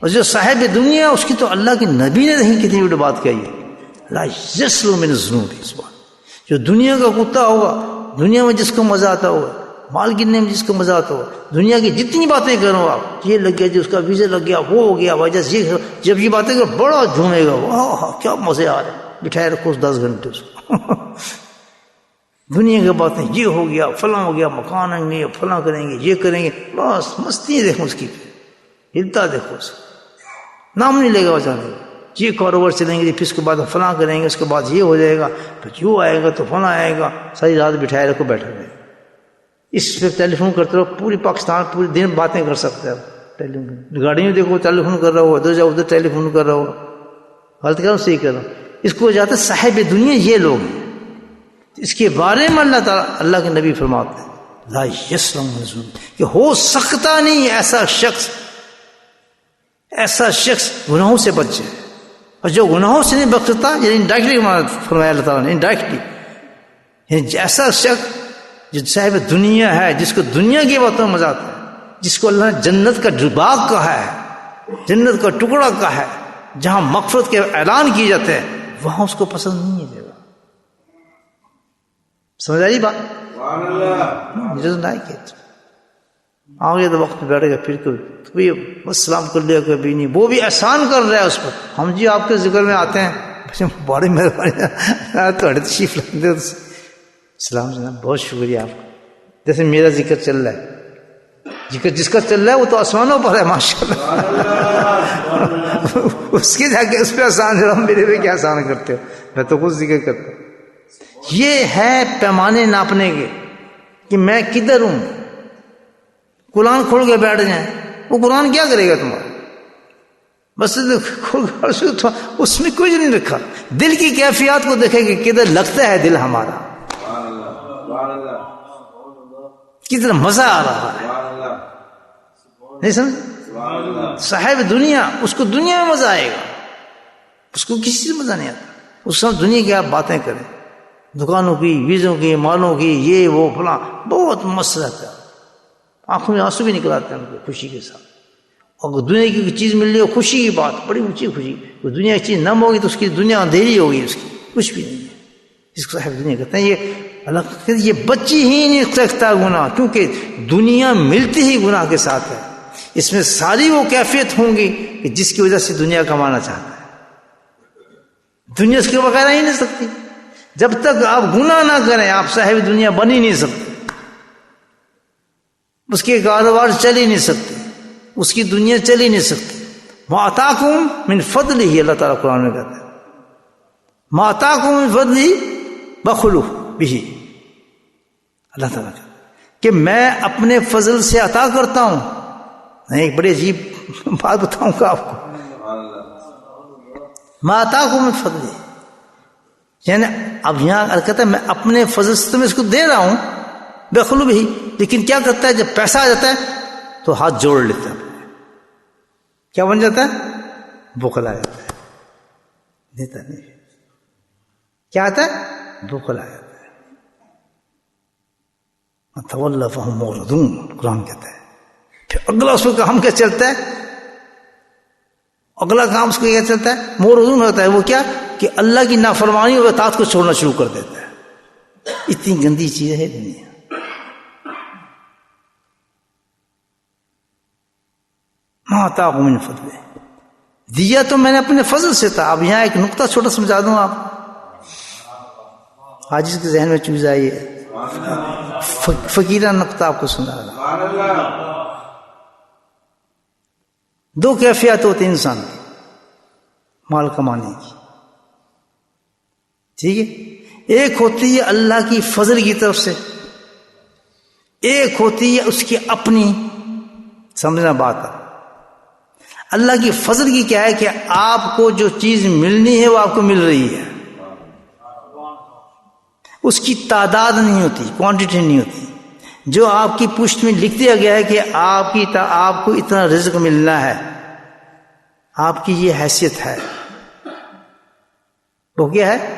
اور جو صاحب دنیا اس کی تو اللہ کے نبی نے نہیں کتنی بڑی بات کہی ہے، لا یسلم من الذنوب. جو دنیا کا کتا ہوگا، دنیا میں جس کو مزہ آتا ہوگا، مال گننے میں جس کو مزہ آتا ہوگا، دنیا کی جتنی باتیں کرو آپ، یہ لگ گیا جی اس کا ویزا لگ گیا، وہ ہو گیا وجہ سے، جب یہ باتیں کرو بڑا جھومے گا، واہ کیا مزے آ رہے ہیں، بٹھائے رکھو 10 گھنٹے اس کو. دنیا کی باتیں، یہ ہو گیا، فلاں ہو گیا، مکان آئیں گے، فلاں کریں گے، یہ کریں گے، بس مستی دیکھو اس کی، ہلتا دیکھو اس کو، نام نہیں لے گا بچانے کا، یہ کاروبار چلیں گے، پھر اس کے بعد فلاں کریں گے، اس کے بعد یہ ہو جائے گا، پھر یوں آئے گا تو فلاں آئے گا، ساری رات بٹھائے رکھو بیٹھے ہوئے، اس پہ ٹیلی فون کرتے رہو، پوری پاکستان پورے دن باتیں کر سکتے ہیں، ٹیلی فون گاڑی میں دیکھو ٹیلی فون کر رہا ہو، ادھر جاؤ ادھر ٹیلی فون کر رہا ہو، غلط کر رہا ہوں صحیح کر رہا ہوں، اس کو جاتے صاحب دنیا یہ لوگ ہیں، اس کے بارے میں اللہ تعالیٰ اللہ کے نبی فرماتے ہیں لا یسلم کہ ہو سکتا نہیں ایسا شخص گناہوں سے بچ جائے، اور جو گناہوں سے نہیں بچ سکتا، یعنی ڈائریکٹلی فرمایا اللہ تعالیٰ نے، ڈائریکٹلی، یعنی ایسا شخص جو صاحب دنیا ہے، جس کو دنیا کی باتوں میں مزہ آتا ہے، جس کو اللہ نے جنت کا باغ کہا ہے، جنت کا ٹکڑا کہا ہے، جہاں مغفرت کے اعلان کیے جاتے ہیں، وہاں اس کو پسند نہیں ہے جگہ، سمجھ آئی بات؟ آگے تو وقت بیٹھے گا، پھر کبھی بس سلام کر لیا، کبھی نہیں، وہ بھی احسان کر رہا ہے اس پر، ہم جی آپ کے ذکر میں آتے ہیں، بڑی مہربانی، تھوڑے تشریف لاتے ہو، سلام جناب، بہت شکریہ آپ کا، جیسے میرا ذکر چل رہا ہے، ذکر جس کا چل رہا ہے وہ تو آسمانوں پر ہے ماشاءاللہ، اس کے جا کے اس پہ آسان ہے، میرے پہ کیا آسان کرتے ہو، میں تو خود ذکر کرتا ہوں۔ یہ ہے پیمانے ناپنے کے کہ میں کدھر ہوں، قرآن کھول کے بیٹھ جائیں، وہ قرآن کیا کرے گا تمہارا، بس اس میں کچھ نہیں رکھا، دل کی کیفیات کو دیکھے کہ کدھر لگتا ہے دل ہمارا، کتنا مزہ آ رہا ہے، نہیں سمجھ؟ صاحب دنیا، اس کو دنیا میں مزہ آئے گا، اس کو کسی سے مزہ نہیں آتا، اس سب دنیا کی آپ باتیں کریں، دکانوں کی، ویزوں کی، مالوں کی، یہ وہ فلاں، بہت مست رہتا ہے، آنکھوں میں آنسو بھی نکل آتے ہیں ان کو خوشی کے ساتھ، اور دنیا کی چیز مل رہی ہو، خوشی کی بات، بڑی اونچی خوشی، دنیا کی چیز نم ہوگی تو اس کی دنیا اندھیری ہوگی، اس کی کچھ بھی نہیں ہے، اس کو صاحب دنیا کہتے ہیں۔ یہ اللہ کہتے ہیں یہ بچی ہی نہیں سکتا گناہ، کیونکہ دنیا ملتی ہی گناہ کے ساتھ ہے، اس میں ساری وہ کیفیت ہوں گی کہ جس کی وجہ سے دنیا کمانا چاہتا ہے، دنیا اس کے بغیر ہی نہیں سکتی، جب تک آپ گناہ نہ کریں آپ صاحب دنیا بن ہی نہیں سکتے، اس کے کاروبار چل ہی نہیں سکتے، اس کی دنیا چل ہی نہیں سکتی۔ ما آتاکم من فضلہ، اللہ تعالیٰ قرآن میں کہتا ہے ما آتاکم من فضلہ بخلوا بہ، اللہ تعالیٰ کہتا ہے کہ میں اپنے فضل سے عطا کرتا ہوں۔ میں ایک بڑی عجیب بات بتاؤں گا آپ کو، ما آتاکم من فضلہ، یعنی اب یہاں کہتا ہے میں اپنے فضل سے تمہیں اس کو دے رہا ہوں، بخلوا بہ، لیکن کیا کرتا ہے جب پیسہ آ جاتا ہے تو ہاتھ جوڑ لیتا ہے، کیا بن جاتا ہے؟ بخل آ جاتا ہے، دیتا نہیں، کیا آتا ہے؟ بخل آ جاتا ہے، تولوا فہم معرضون، قرآن کہتا ہے۔ پھر اگلا اس کو کام کیا چلتا ہے؟ اگلا کام اس کو کیا چلتا ہے؟ معرضون ہوتا ہے، وہ کیا کہ اللہ کی نافرمانی اور اطاعت کو چھوڑنا شروع کر دیتا ہے۔ اتنی گندی چیز ہے دنیا۔ ما آتاکم من فضلہ، دیا تو میں نے اپنے فضل سے تھا۔ اب یہاں ایک نقطہ چھوٹا سمجھا دوں آپ، آج اس کے ذہن میں چیز آئی ہے، فقیرانہ نقطہ آپ کو سنا رہا۔ دو کیفیت ہوتی ہیں انسان کی مال کمانے کی، ٹھیک ہے؟ ایک ہوتی ہے اللہ کی فضل کی طرف سے، ایک ہوتی ہے اس کی اپنی، سمجھنا بات ہے۔ اللہ کی فضل کی کیا ہے کہ آپ کو جو چیز ملنی ہے وہ آپ کو مل رہی ہے، اس کی تعداد نہیں ہوتی، کوانٹٹی نہیں ہوتی، جو آپ کی پشت میں لکھ دیا گیا ہے کہ آپ کو اتنا رزق ملنا ہے، آپ کی یہ حیثیت ہے، وہ کیا ہے؟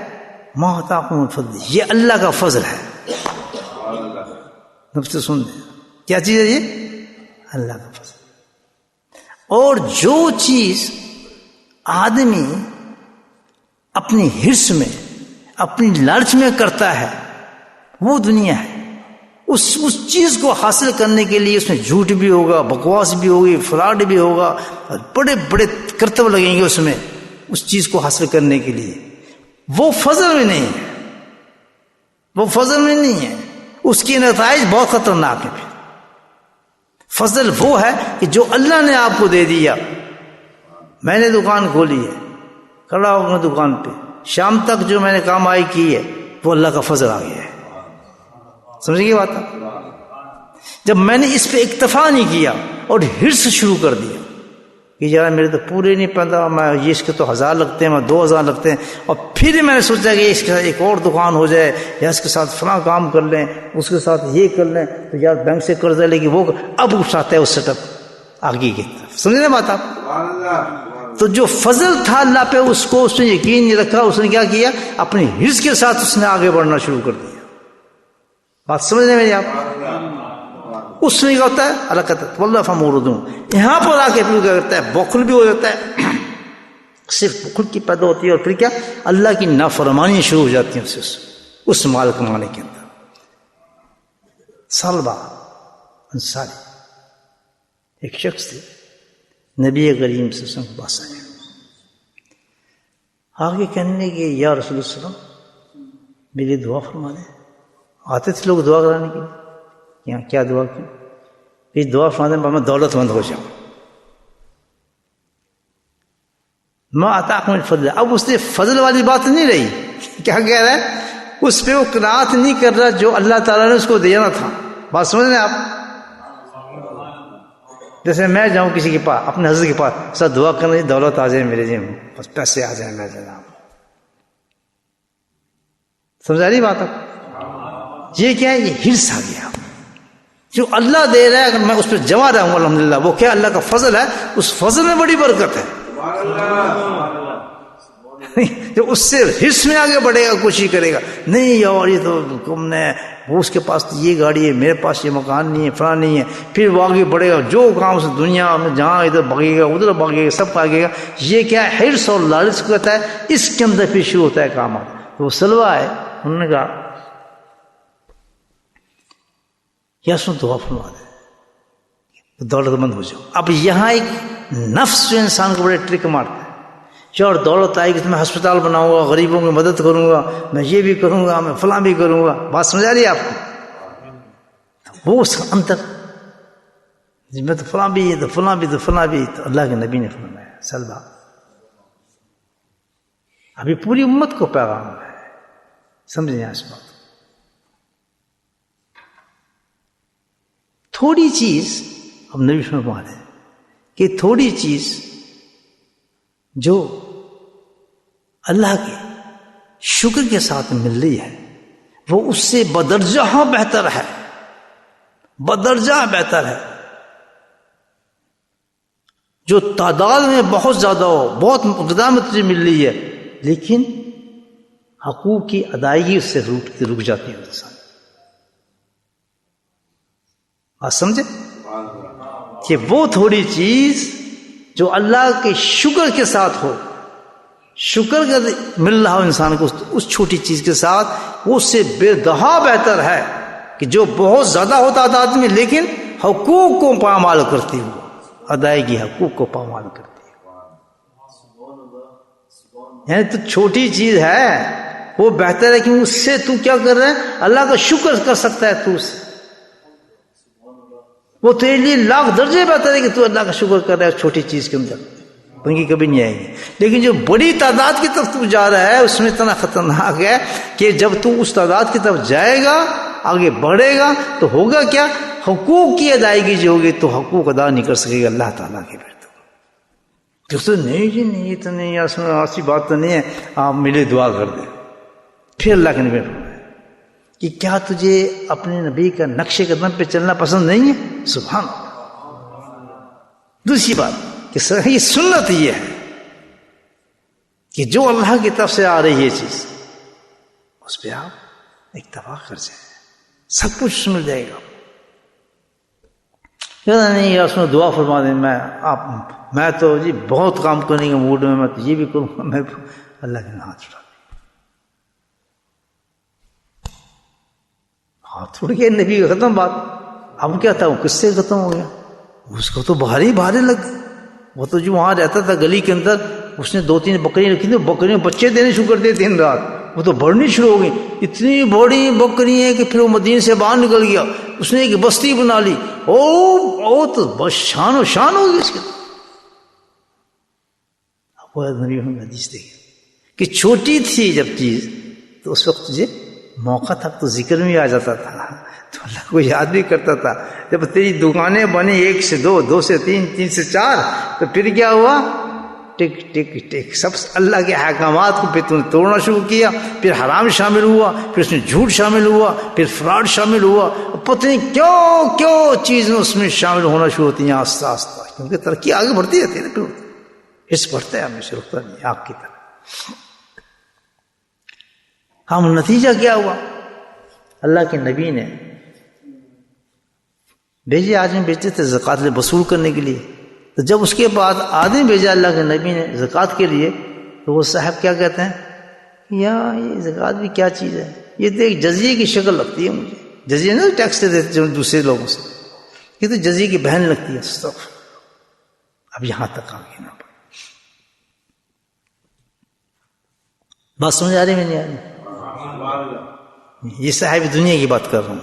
ما آتاکم من فضلہ، یہ اللہ کا فضل ہے۔ نفس سن دیں کیا چیز ہے یہ؟ اللہ کا فضل۔ اور جو چیز آدمی اپنی حرص میں، اپنی لالچ میں کرتا ہے وہ دنیا ہے۔ اس چیز کو حاصل کرنے کے لیے اس میں جھوٹ بھی ہوگا، بکواس بھی ہوگی، فراڈ بھی ہوگا، اور بڑے بڑے کرتب لگیں گے اس میں، اس چیز کو حاصل کرنے کے لیے۔ وہ فضل میں نہیں ہے، وہ فضل میں نہیں ہے، اس کے نتائج بہت خطرناک ہیں۔ پھر فضل وہ ہے کہ جو اللہ نے آپ کو دے دیا۔ میں نے دکان کھولی ہے، کھڑا ہوں میں دکان پہ، شام تک جو میں نے کمائی کی ہے وہ اللہ کا فضل آ گیا ہے۔ سمجھ گئے بات؟ جب میں نے اس پہ اکتفا نہیں کیا اور حرص شروع کر دیا کہ یار میرے تو پورے نہیں پڑتا، میں یہ اس کے تو 1000 لگتے ہیں، میں 2000 لگتے ہیں، اور پھر میں نے سوچا کہ اس کے ساتھ ایک اور دکان ہو جائے، یا اس کے ساتھ فلاں کام کر لیں، اس کے ساتھ یہ کر لیں، تو یار بینک سے قرضہ لے کے وہ اب اٹھاتا ہے اس سیٹ اپ آگے کی طرف۔ سمجھ رہے بات آپ؟ تو جو فضل تھا اللہ پہ، اس کو اس نے یقین نہیں رکھا، اس نے کیا کیا؟ اپنی حرص کے ساتھ اس نے آگے بڑھنا شروع کر دیا۔ بات سمجھ رہے میری آپ؟ اس میں کیا ہوتا ہے؟ اللہ کہتا ہے واللہ فموردوں، یہاں پر آ کے پھر کیا کرتا ہے؟ بخل بھی ہو جاتا ہے، صرف بخل کی پیدا ہوتی ہے، اور پھر کیا؟ اللہ کی نافرمانی شروع ہو جاتی ہے اس مال کمانے کے اندر۔ سلبہ انصاری ایک شخص تھے، نبی کریم صلی اللہ علیہ وسلم کے پاس آئے، آگے کہنے کہ یا رسول اللہ صلی اللہ علیہ وسلم میری دعا فرما دیں۔ آتے تھے لوگ دعا کرانے کے لیے، یہاں کیا دعا کی؟ پھر دعا فرما دیں میں دولت مند ہو جاؤں، ما آتاکم من فضل۔ اب اس نے فضل والی بات نہیں رہی، کیا کہہ رہا ہے؟ اس پہ وہ قناعت نہیں کر رہا جو اللہ تعالیٰ نے اس کو دینا تھا۔ بات سمجھ رہے ہیں آپ؟ جیسے میں جاؤں کسی کے پاس، اپنے حضرت کے پاس، سر دعا کرنا دولت آ جائے میرے جی، بس پیسے آ جائیں میں جناب۔ سمجھا رہی بات آپ؟ یہ کیا ہے؟ یہ حرص آ گیا۔ جو اللہ دے رہا ہے اگر میں اس پہ جمع رہوں الحمدللہ، وہ کیا؟ اللہ کا فضل ہے، اس فضل میں بڑی برکت ہے۔ جو اس سے حص میں آگے بڑھے گا، کوشش کرے گا، نہیں یار یہ تو تم نے، اس کے پاس تو یہ گاڑی ہے، میرے پاس یہ مکان نہیں ہے، فلاں نہیں ہے، پھر وہ آگے بڑھے گا، جو کام سے دنیا میں جہاں ادھر بھاگے گا ادھر بھاگے گا، سب بھاگے گا۔ یہ کیا ہے؟ حرص اور لالچ کو کہتا ہے، اس کے اندر پھر شروع ہوتا ہے کام۔ تو وہ سلوا ہے، انہوں نے کہا یا سن دعا فرما دے دولت مند ہو جاؤ۔ اب یہاں ایک نفس جو انسان کو بڑے ٹرک مارتا ہے، اور دولت آئے گی تو میں ہسپتال بناؤں گا، غریبوں کی مدد کروں گا، میں یہ بھی کروں گا، میں فلاں بھی کروں گا۔ بات سمجھ آ رہی ہے آپ کو؟ وہ اس کا اندر میں تو فلاں بھی، تو فلاں بھی، تو فلاں بھی۔ تو اللہ کے نبی نے فرمایا سلبہ ابھی پوری امت کو پیغام ہے، سمجھیں اس بات۔ تھوڑی چیز، اب نبی فرما رہے ہیں کہ تھوڑی چیز جو اللہ کے شکر کے ساتھ مل رہی ہے وہ اس سے بدرجہ بہتر ہے، بدرجہ بہتر ہے۔ جو تعداد میں بہت زیادہ ہو، بہت مقدار میں تجھے مل رہی ہے، لیکن حقوق کی ادائیگی اس سے رک جاتی ہے انسان۔ آپ سمجھے کہ وہ تھوڑی چیز جو اللہ کے شکر کے ساتھ ہو، شکر کا مل رہا ہو انسان کو اس چھوٹی چیز کے ساتھ، وہ اس سے بے دہا بہتر ہے کہ جو بہت زیادہ ہوتا تعداد میں لیکن حقوق کو پامال کرتی ہو، ادائیگی حقوق کو پامال کرتی ہے۔ یعنی تو چھوٹی چیز ہے وہ بہتر ہے کہ اس سے تو کیا کر رہا ہے؟ اللہ کا شکر کر سکتا ہے تو اس سے، وہ تیرے لیے لاکھ درجے بہتر ہے کہ تو اللہ کا شکر کر رہا ہے چھوٹی چیز کے اندر، تنگی کبھی نہیں آئے گی۔ لیکن جو بڑی تعداد کی طرف تو جا رہا ہے اس میں اتنا خطرناک ہے کہ جب تو اس تعداد کی طرف جائے گا، آگے بڑھے گا، تو ہوگا کیا؟ حقوق کی ادائیگی جو ہوگی تو حقوق ادا نہیں کر سکے گا اللہ تعالیٰ کے۔ پھر تو نہیں جی نہیں، یہ تو نہیں، ایسی بات تو نہیں ہے، آپ میرے دعا کر دیں۔ پھر اللہ کے نبی فرمایا کہ کیا تجھے اپنے نبی کا نقش قدم پہ چلنا پسند نہیں ہے؟ سبحان اللہ۔ دوسری بات کہ صحیح سنت یہ ہے کہ جو اللہ کی طرف سے آ رہی ہے چیز اس پہ آپ اکتفا کر جائیں، سب کچھ مل جائے گا۔ نہیں یا اس میں دعا فرما دیں، میں تو جی بہت کام کرنے کے موڈ میں تو یہ بھی کروں گا، میں اللہ کے ہاتھ اٹھا ہاتھ اٹھ گیا، نبی کا ختم بات۔ اب کیا تھا؟ وہ کس سے ختم ہو گیا؟ اس کو تو بھاری لگ گئے۔ وہ تو جو وہاں رہتا تھا گلی کے اندر، اس نے 2-3 بکریاں رکھی تھی، بکریوں بچے دینے شروع کر دیے دن رات۔ وہ تو بڑھنی شروع ہو گئی، اتنی بڑی بکری ہیں کہ پھر وہ مدینے سے باہر نکل گیا، اس نے ایک بستی بنا لی، او تو بس شان و شان ہو گئی اس کے. وہ نبی ہم حدیث دیکھیں کہ چھوٹی تھی جب چیز تو اس وقت تجھے موقع تھا تو ذکر میں آ جاتا تھا، تو اللہ کو یاد بھی کرتا تھا. جب تیری دکانیں بنی 1 سے 2، 2 سے 3، 3 سے 4، تو پھر کیا ہوا؟ ٹک ٹک ٹک سب اللہ کے احکامات کو پھر تم نے توڑنا شروع کیا، پھر حرام شامل ہوا، پھر اس میں جھوٹ شامل ہوا، پھر فراڈ شامل ہوا، پتہ نہیں کیوں چیزیں اس میں شامل ہونا شروع ہوتی ہیں آہستہ آہستہ، کیونکہ ترقی آگے بڑھتی رہتی ہے نا، پھر حص بڑھتا ہے ہمیشہ، رکتا نہیں آگ کی طرح. ہم نتیجہ کیا ہوا؟ اللہ کے نبی نے بھیجے، آدمی بھیجتے تھے زکوٰۃ وصول کرنے کے لیے، تو جب اس کے بعد آدمی بھیجا اللہ کے نبی نے زکوٰۃ کے لیے، تو وہ صاحب کیا کہتے ہیں، یا یہ زکوٰۃ بھی کیا چیز ہے، یہ تو ایک جزیے کی شکل لگتی ہے مجھے. جزیے نا ٹیکس دیتے جو دوسرے لوگوں سے، یہ تو جزیے کی بہن لگتی ہے. اب یہاں تک آ گئی نا بات، سمجھ آ رہی میں نہیں آ رہی؟ یہ صاحب دنیا کی بات کر رہا ہوں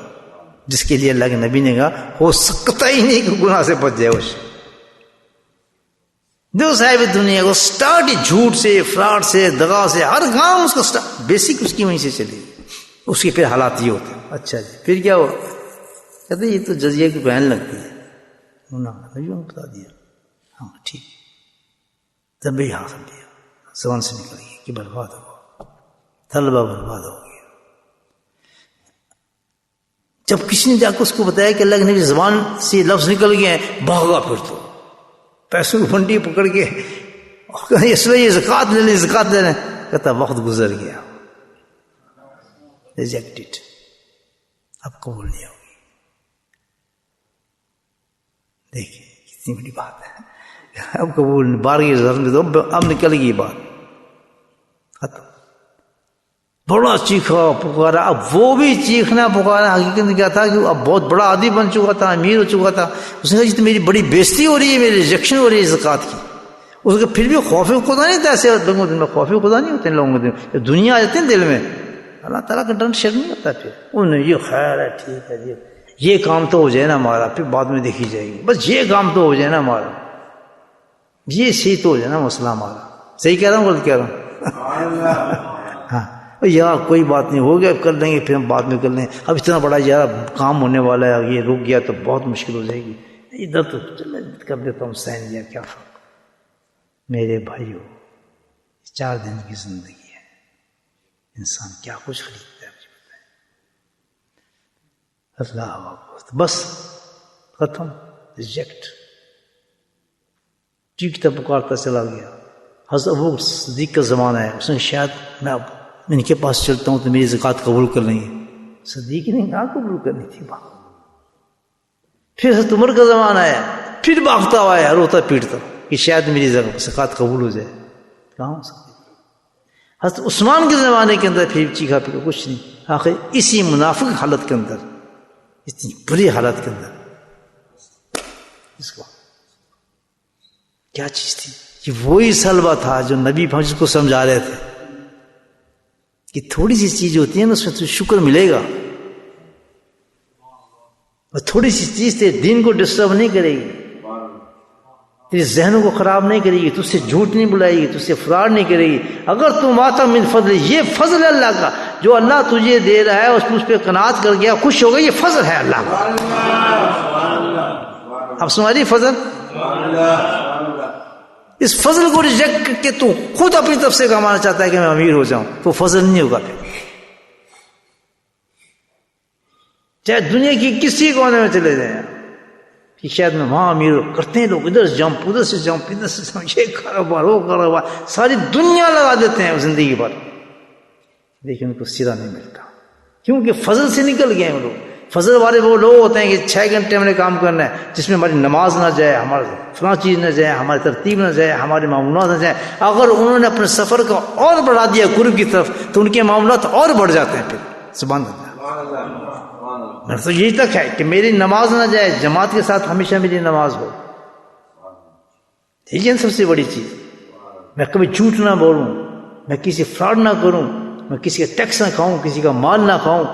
جس کے لیے اللہ کے نبی نے کہا ہو سکتا ہی نہیں کہ گناہ سے بچ جائے. وہ جو صاحب دنیا کو سٹارٹ جھوٹ سے، فراڈ سے، دغا سے، ہر کام اس کا بیسک اس کی وہیں سے چلے گی. اس کے پھر حالات یہ ہوتے ہیں. اچھا جی پھر کیا ہوا؟ کہتے یہ تو جزیہ کی بہن لگتی ہے. نبیوں نے بتا دیا ہاں ٹھیک، تب بھی ہاں سمجھے زبان سے نکل گئی کہ برباد ہو، طلبہ برباد ہو گیا. جب کسی نے جا کے اس کو بتایا کہ اللہ کے نبی زبان سے لفظ نکل گئے ہیں، بھاگا پھر تو پیسوں کی بنڈی پکڑ کے اس لیے یہ زکوٰۃ لے لیں، زکوٰۃ لے لیں. کہتا وقت گزر گیا، ریجیکٹڈ، اب قبول نہیں ہوگی. دیکھیں کتنی بڑی بات ہے، اب قبول نہیں، بار کی اب نکل گئی بات ختم. بڑا چیخا پکارا. اب وہ بھی چیخنا پکارا حقیقت میں کیا تھا کہ اب بہت بڑا آدمی بن چکا تھا، امیر ہو چکا تھا. اس نے کہا جی تو میری بڑی بےزتی ہو رہی ہے، میری ریجیکشن ہو رہی ہے زکوٰۃ کی. اس کو پھر بھی خوف خدا نہیں تھا. ایسے لوگوں دل میں خوف خدا نہیں ہوتے لوگوں کے دل، دنیا آ جاتی ہے دل میں، اللہ تعالیٰ کا ڈر شر نہیں ہوتا. پھر انہوں نے یہ خیر ہے ٹھیک ہے جی یہ کام تو ہو جائے نا ہمارا، پھر بعد میں دیکھی جائے گی، بس یہ کام تو ہو جائے نا ہمارا، یہ صحیح تو ہو جائے نا مسئلہ ہمارا. صحیح کہہ رہا ہوں غلط کہہ رہا ہوں؟ ہاں یار کوئی بات نہیں، ہو گیا کر لیں گے، پھر ہم بعد میں کر لیں گے. اب اتنا بڑا یار کام ہونے والا ہے، یہ رک گیا تو بہت مشکل ہو جائے گی. ادھر تو چلے کر دیتا ہوں سین دیا، کیا فرق. میرے بھائیو 4 دن کی زندگی ہے، انسان کیا کچھ خریدتا ہے مجھے بتائیں. اللہ بس ختم، ریجیکٹ. چیختا پکارتا چلا گیا. حضرت ابو صدیق کا زمانہ ہے، اس نے شاید میں اب ان کے پاس چلتا ہوں تو میری زکوٰۃ قبول کر لیں گے. صدیق نے کہاں قبول کرنی تھی بات. پھر حضرت عمر کا زمانہ ہے، پھر بھاگتا ہوا ہے، روتا پیٹتا کہ شاید میری زکوٰۃ قبول ہو جائے. کہاں ہو سکتی. حضرت عثمان کے زمانے کے اندر پھر چیخا پھر کچھ نہیں. آخر اسی منافق حالت کے اندر، اتنی بری حالت کے اندر، اس کو کیا چیز تھی؟ یہ وہی سلوہ تھا جو نبی جس کو سمجھا رہے تھے کہ تھوڑی سی چیز ہوتی ہے نا اس میں تو شکر ملے گا، اور تھوڑی سی چیز تیرے دین کو ڈسٹرب نہیں کرے گی، تیرے ذہنوں کو خراب نہیں کرے گی، تجھ سے جھوٹ نہیں بلائے گی، تجھ سے فراڈ نہیں کرے گی. اگر تم آتا من فضل، یہ فضل ہے اللہ کا جو اللہ تجھے دے رہا ہے، اس پہ قناعت کر گیا، خوش ہو گیا، یہ فضل ہے اللہ کا. اب سمجھ فضل، اس فضل کو ریجیکٹ کر کے تو خود اپنی طرف سے کمانا چاہتا ہے کہ میں امیر ہو جاؤں، تو فضل نہیں ہوگا. پھر چاہے دنیا کی کسی کونے میں چلے جائیں کہ شاید میں وہاں امیر کرتے ہیں لوگ، ادھر سے جمپ، ادھر سے جمپ، ادھر سے جمپ، یہ کاروبار وہ کاروبار، ساری دنیا لگا دیتے ہیں زندگی پر، لیکن ان کو سرا نہیں ملتا کیونکہ فضل سے نکل گئے ہیں لوگ. فضل والے وہ لوگ ہوتے ہیں کہ 6 گھنٹے ہم نے کام کرنا ہے، جس میں ہماری نماز نہ جائے، ہمارا فلاں چیز نہ جائے، ہماری ترتیب نہ جائے، ہمارے معاملات نہ جائے. اگر انہوں نے اپنے سفر کو اور بڑھا دیا قرب کی طرف تو ان کے معاملات اور بڑھ جاتے ہیں. پھر سبحان اللہ، تو یہی تک ہے کہ میری نماز نہ جائے، جماعت کے ساتھ ہمیشہ میری نماز ہو. ٹھیک ہے، سب سے بڑی چیز میں کبھی جھوٹ نہ بولوں، میں کسی فراڈ نہ کروں، میں کسی کا ٹیکس نہ کھاؤں، کسی کا مال نہ کھاؤں،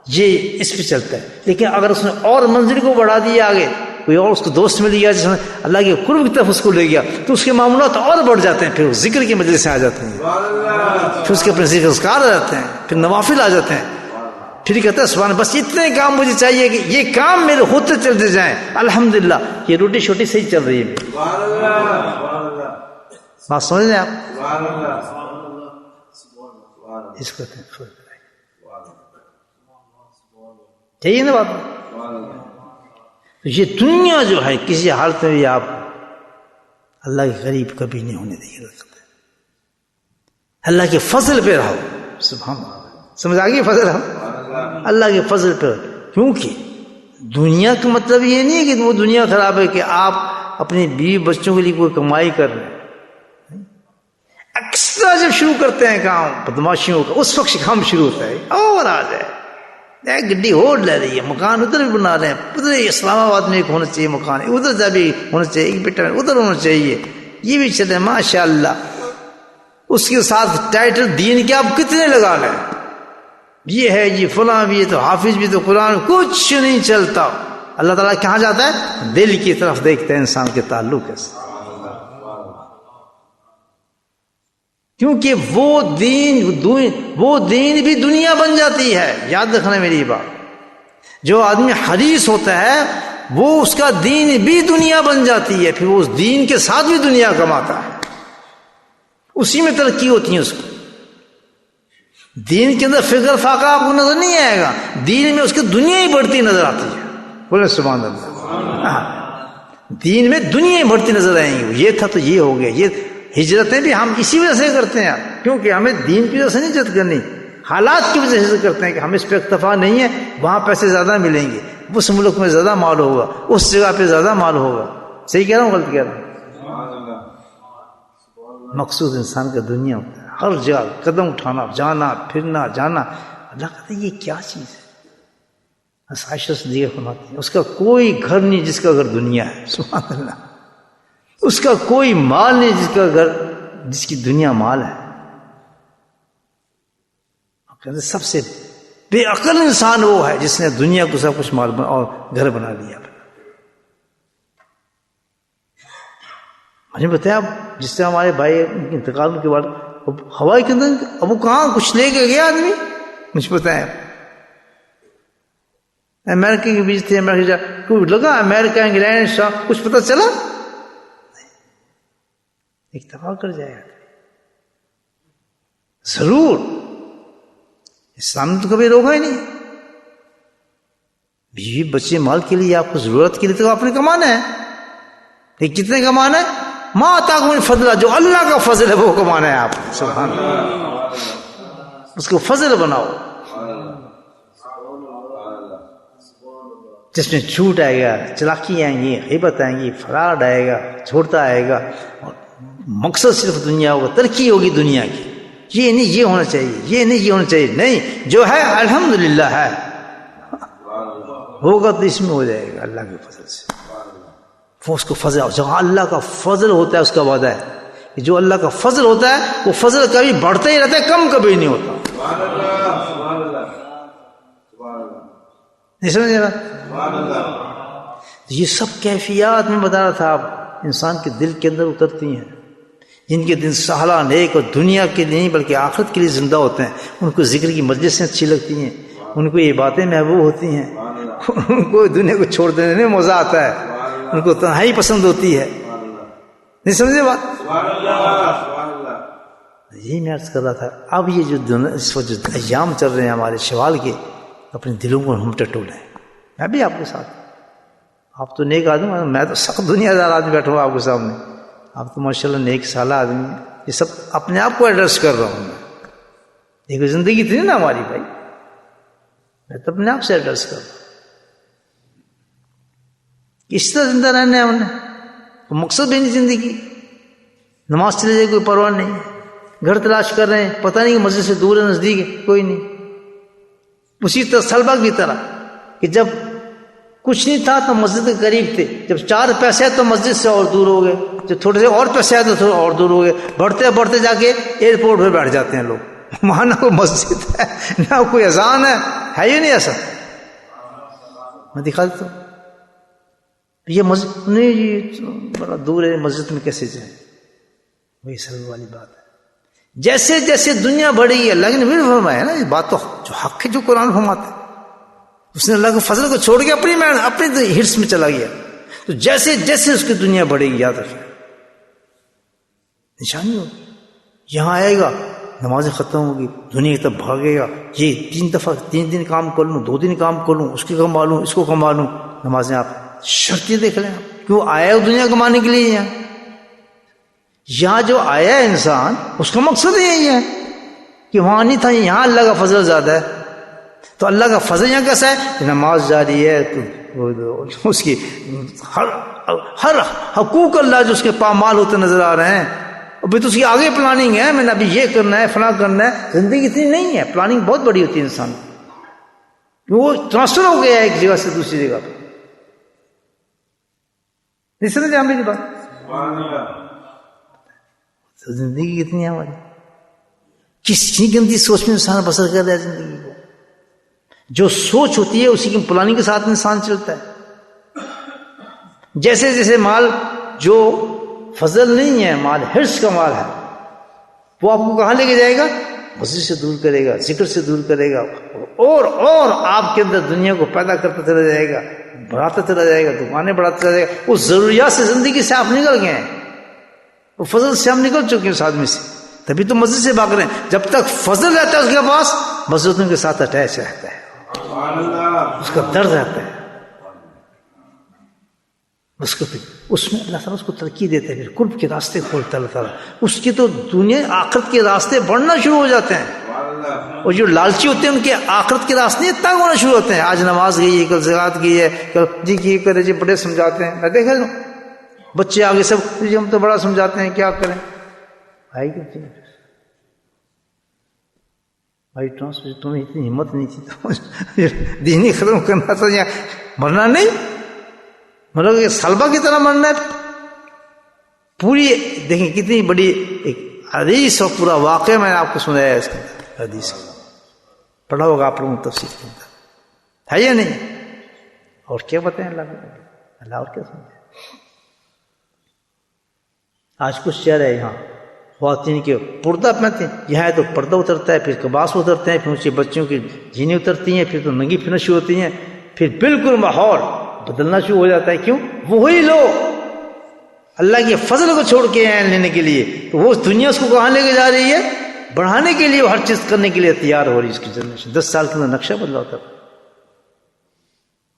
یہ اس پہ چلتا ہے. لیکن اگر اس نے اور منزل کو بڑھا دیا آگے، کوئی اور اس کو دوست مل گیا جس نے اللہ کے قرب کی طرف اس کو لے گیا، تو اس کے معاملات اور بڑھ جاتے ہیں. پھر ذکر کی مجلس سے آ جاتے ہیں، پھر اس کے اپنے ذکر اذکار آ جاتے ہیں، پھر نوافل آ جاتے ہیں. پھر کہتا ہے سبحان، بس اتنے کام مجھے چاہیے کہ یہ کام میرے ہوتے چلتے جائیں، الحمدللہ یہ روٹی چھوٹی صحیح چل رہی ہے. بات سمجھ لیں آپ؟ اس کو چاہیے نا بات. یہ دنیا جو ہے کسی حالت میں بھی آپ اللہ کے قریب کبھی نہیں ہونے دیں گے. اللہ کے فضل پہ رہو. سبحان اللہ، سمجھ آ گئی؟ فضل رہو اللہ کے فضل پہ. کیونکہ دنیا کا مطلب یہ نہیں ہے کہ وہ دنیا خراب ہے کہ آپ اپنی بیوی بچوں کے لیے کوئی کمائی کر رہے ہیں. ایکسٹرا جب شروع کرتے ہیں کام بدماشیوں کا، اس وقت کام شروع ہوتا ہے. اور آ جائے ایک گڈی اور لے رہی ہے، مکان ادھر بھی بنا رہے ہیں، ادھر اسلام آباد میں ایک ہونا چاہیے مکان، ادھر جا بھی ہونا چاہیے، ایک بیٹا ادھر ہونا چاہیے، یہ بھی چلے ماشاء اللہ. اس کے ساتھ ٹائٹل دین کے آپ کتنے لگا لیں، یہ ہے جی فلاں بھی ہے تو حافظ بھی تو قرآن، کچھ نہیں چلتا. اللہ تعالیٰ کہاں جاتا ہے؟ دل کی طرف دیکھتے ہیں انسان کے تعلق ہے. کیونکہ وہ دین بھی دنیا بن جاتی ہے. یاد رکھنا میری بات، جو آدمی حریص ہوتا ہے وہ اس کا دین بھی دنیا بن جاتی ہے، پھر وہ اس دین کے ساتھ بھی دنیا کماتا ہے، اسی میں ترقی ہوتی ہے اس کو. دین کے اندر فکر فاقہ آپ کو نظر نہیں آئے گا، دین میں اس کی دنیا ہی بڑھتی نظر آتی ہے. بولے سبحان اللہ. دین میں دنیا ہی بڑھتی نظر آئیں گی. یہ تھا تو یہ ہو گیا. یہ ہجرتیں بھی ہم اسی وجہ سے کرتے ہیں، کیونکہ ہمیں دین کی وجہ سے نہیں ہجرت کرنی، حالات کی وجہ سے کرتے ہیں کہ ہم اس پہ اکتفا نہیں ہے. وہاں پیسے زیادہ ملیں گے، اس ملک میں زیادہ مال ہوگا، اس جگہ پہ زیادہ مال ہوگا. صحیح کہہ رہا ہوں غلط کہہ رہا ہوں؟ مقصود انسان کا دنیا ہوتا ہے، ہر جگہ قدم اٹھانا، جانا پھرنا جانا. اللہ کہتے ہیں یہ کیا چیز ہے؟ عائشہ صدیقہ فرماتی ہیں اس کا کوئی گھر نہیں جس کا گھر دنیا ہے. سبحان اللہ. اس کا کوئی مال نہیں جس کا گھر، جس کی دنیا مال ہے. کہتے سب سے بے عقل انسان وہ ہے جس نے دنیا کو سب کچھ مال اور گھر بنا لیا. مجھے بتایا جس طرح ہمارے بھائی انتقال کے بعد ہوائی کے اندر، اب وہ کہاں کچھ لے کے گیا آدمی. مجھے بتایا امریکہ کے بیچ تھے، امریکہ کوئی لگا امریکہ انگلینڈ کچھ پتہ چلا اتفاق کر جائے گا ضرور. اسلام نے تو کبھی روکا ہی نہیں. بیوی بچے مال کے لیے آپ کو ضرورت کے لیے تو آپ نے کمانا ہے، لیکن کتنے کمانا ہے؟ ما آتاکم من فضل، جو اللہ کا فضل ہے وہ کمانا ہے آپ. سبحان اللہ. اس کو فضل بناؤ جس میں جھوٹ آئے گا، چلاکی آئیں گی، غیبت آئیں گی، فراڈ آئے گا، جھوٹا آئے گا، اور مقصد صرف دنیا ہوگا، ترقی ہوگی دنیا کی. یہ نہیں یہ ہونا چاہیے، یہ نہیں یہ ہونا چاہیے، نہیں جو ہے الحمدللہ ہے، ہوگا تو اس میں ہو جائے گا اللہ کے فضل سے. وہ اس کو فضل، جہاں اللہ کا فضل ہوتا ہے اس کا وعدہ ہے کہ جو اللہ کا فضل ہوتا ہے وہ فضل کبھی بڑھتا ہی رہتا ہے، کم کبھی نہیں ہوتا. نہیں سمجھے گا؟ یہ سب کیفیات میں بتا رہا تھا آپ انسان کے دل کے اندر اترتی ہیں. جن کے دن سہلا نیک اور دنیا کے لیے نہیں بلکہ آخرت کے لیے زندہ ہوتے ہیں، ان کو ذکر کی مجلسیں اچھی لگتی ہیں، ان کو یہ باتیں محبوب ہوتی ہیں، ان کو دنیا کو چھوڑ دینے میں مزہ آتا ہے، ان کو تنہائی پسند ہوتی ہے. نہیں سمجھے بات؟ یہی میں عرض کر رہا تھا. اب یہ جو اس وقت جو ایام چل رہے ہیں ہمارے شوال کے، اپنے دلوں کو ہم ٹٹولیں. میں بھی آپ کے ساتھ، آپ تو نیک آدمی، میں تو سخت دنیا دار آدمی بیٹھا ہوں آپ کے سامنے. آپ تو ماشاءاللہ نیک سالہ آدمی ہیں. یہ سب اپنے آپ کو ایڈریس کر رہا ہوں میں. دیکھو زندگی تھی نا ہماری بھائی، میں تو اپنے آپ سے ایڈریس کر رہا ہوں. کس طرح زندہ رہنا ہے ہم نے، مقصد بھی نہیں زندگی. نماز چلے جائے کوئی پرواہ نہیں، گھر تلاش کر رہے ہیں، پتہ نہیں کہ مسجد سے دور ہے نزدیک ہے، کوئی نہیں. اسی طرح سلبہ کی طرح کہ جب کچھ نہیں تھا تو مسجد کے قریب تھے، جب 4 پیسے تو مسجد سے اور دور ہو گئے، جب تھوڑے سے اور پیسے آئے تو تھوڑا اور دور ہو گئے، بڑھتے بڑھتے جا کے ایئرپورٹ پہ بیٹھ جاتے ہیں لوگ. وہاں نہ کوئی مسجد ہے نہ کوئی اذان ہے ہی نہیں ایسا. میں دکھا دیتا ہوں یہ مسجد نہیں جی بڑا دور ہے مسجد میں کیسے جائیں. وہی سر والی بات ہے. جیسے جیسے دنیا بڑھی ہے اللہ نے بھی فرمایا نا یہ بات تو جو حق ہے جو قرآن فرماتا ہے. اس نے اللہ کے فضل کو چھوڑ کے اپنی ہرس میں چلا گیا. تو جیسے جیسے اس کی دنیا بڑھے گی یاد رکھیں نشانی ہوگی. یہاں آئے گا نمازیں ختم ہوگی دنیا کی طرف بھاگے گا. یہ 3 دفعہ 3 دن کام کر لوں 2 دن کام کر لوں اس کی کما لوں اس کو کما لوں. نمازیں آپ شرطیں دیکھ لیں کیوں آیا دنیا کمانے کے لیے. یہاں جو آیا ہے انسان اس کا مقصد یہی ہے کہ وہاں نہیں تھا یہاں اللہ کا فضل زیادہ ہے. تو اللہ کا فضل یہاں کیسا ہے کہ نماز جاری ہے تو اس کی ہر حقوق اللہ جو اس کے پامال ہوتے نظر آ رہے ہیں. ابھی تو اس کی آگے پلاننگ ہے میں نے ابھی یہ کرنا ہے فلاں کرنا ہے. زندگی اتنی نہیں ہے پلاننگ بہت بڑی ہوتی ہے انسان وہ ٹرانسفر ہو گیا ہے ایک جگہ سے دوسری جگہ پہ. نہیں سمجھے میری بات. زندگی کتنی ہے ہماری کسی گندی سوچ میں انسان بسر کر رہا ہے زندگی کو. جو سوچ ہوتی ہے اسی کی پلاننگ کے ساتھ انسان چلتا ہے. جیسے جیسے مال جو فضل نہیں ہے مال حرص کا مال ہے وہ آپ کو کہاں لے کے جائے گا مسجد سے دور کرے گا ذکر سے دور کرے گا اور آپ کے اندر دنیا کو پیدا کرتا چلا جائے گا بڑھاتا چلا جائے گا دکانیں بڑھاتا چلا جائے گا. اس ضروریات سے زندگی سے آپ نکل گئے ہیں وہ فضل سے ہم نکل چکے ہیں اس آدمی سے. تبھی تو مسجد سے بھاگ رہے ہیں. جب تک فضل رہتا ہے اس کے پاس مسجدوں کے ساتھ اٹیچ رہتا ہے اس کا درد رہتا ہے اس میں اللہ تعالیٰ اس کو ترقی دیتے ہیں. پھر قرب کے راستے کھولتا ہے اللہ تعالیٰ اس کی تو دنیا آخرت کے راستے بڑھنا شروع ہو جاتے ہیں. اور جو لالچی ہوتے ہیں ان کے آخرت کے راستے تنگ ہونا شروع ہوتے ہیں. آج نماز گئی ہے کل زکات گئی ہے کل جی کی کرے جی بڑے سمجھاتے ہیں. میں دیکھا بچے آگے سب جی ہم تو بڑا سمجھاتے ہیں کیا کریں بھائی بھائی ٹرانسفر تمہیں اتنی ہمت نہیں تھی دینی ختم کرنا تھا یا مرنا نہیں مطلب کہ سلبہ کی طرح مرنا ہے. پوری دیکھیں کتنی بڑی ایک حدیث اور پورا واقعہ میں نے آپ کو سنایا ہے اس کے اندر. حدیث پڑھا ہوگا آپ لوگوں تفسیر کے اندر ہے یا نہیں. اور کیا بتائیں اللہ اور کیا سمجھے. آج کچھ چہرہ ہے یہاں خواتین کے پردہ پہنتے ہیں یہاں ہے تو پردہ اترتا ہے پھر کباس اترتے ہیں پھر اونچے بچوں کی جینیں اترتی ہیں پھر تو ننگی پھرنا شروع ہوتی ہیں پھر بالکل ماحول بدلنا شروع ہو جاتا ہے. کیوں وہی لوگ اللہ کے فضل کو چھوڑ کے ہیں لینے کے لیے تو وہ دنیا اس کو کہاں لے کے جا رہی ہے بڑھانے کے لیے ہر چیز کرنے کے لیے تیار ہو رہی ہے. اس کی جنریشن 10 سال کے اندر نقشہ بدلا ہوتا ہے.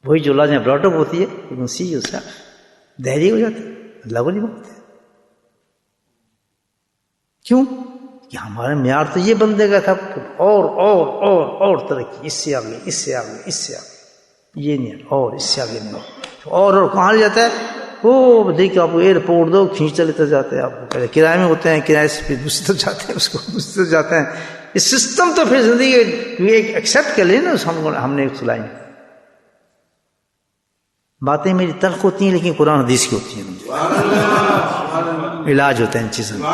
وہی جو لازم براٹ اپ ہوتی ہے لیکن سی اس کا دہری ہو جاتی ہے اللہ کو نہیں بولتے. کیوں کہ ہمارا معیار تو یہ بندے کا تھا اور ترقی اس سے آگے اس سے آگے اس سے آگے یہ نہیں اور اس سے آگے نہیں اور کہاں لے جاتا ہے وہ دیکھیں آپ کو ایئرپورٹ دو کھینچتا لیتا جاتے ہیں. آپ کو پہلے کرائے میں ہوتے ہیں کرائے سے پھر دوسری طرف جاتے ہیں اس کو دوسری طرف جاتے ہیں. یہ سسٹم تو پھر زندگی ایک ایکسیپٹ کر لیں نا ہم نے سلائی. باتیں میری تلخ ہوتی ہیں لیکن قرآن حدیث کی ہوتی ہیں علاج ہوتا ہے ان چیزوں میں.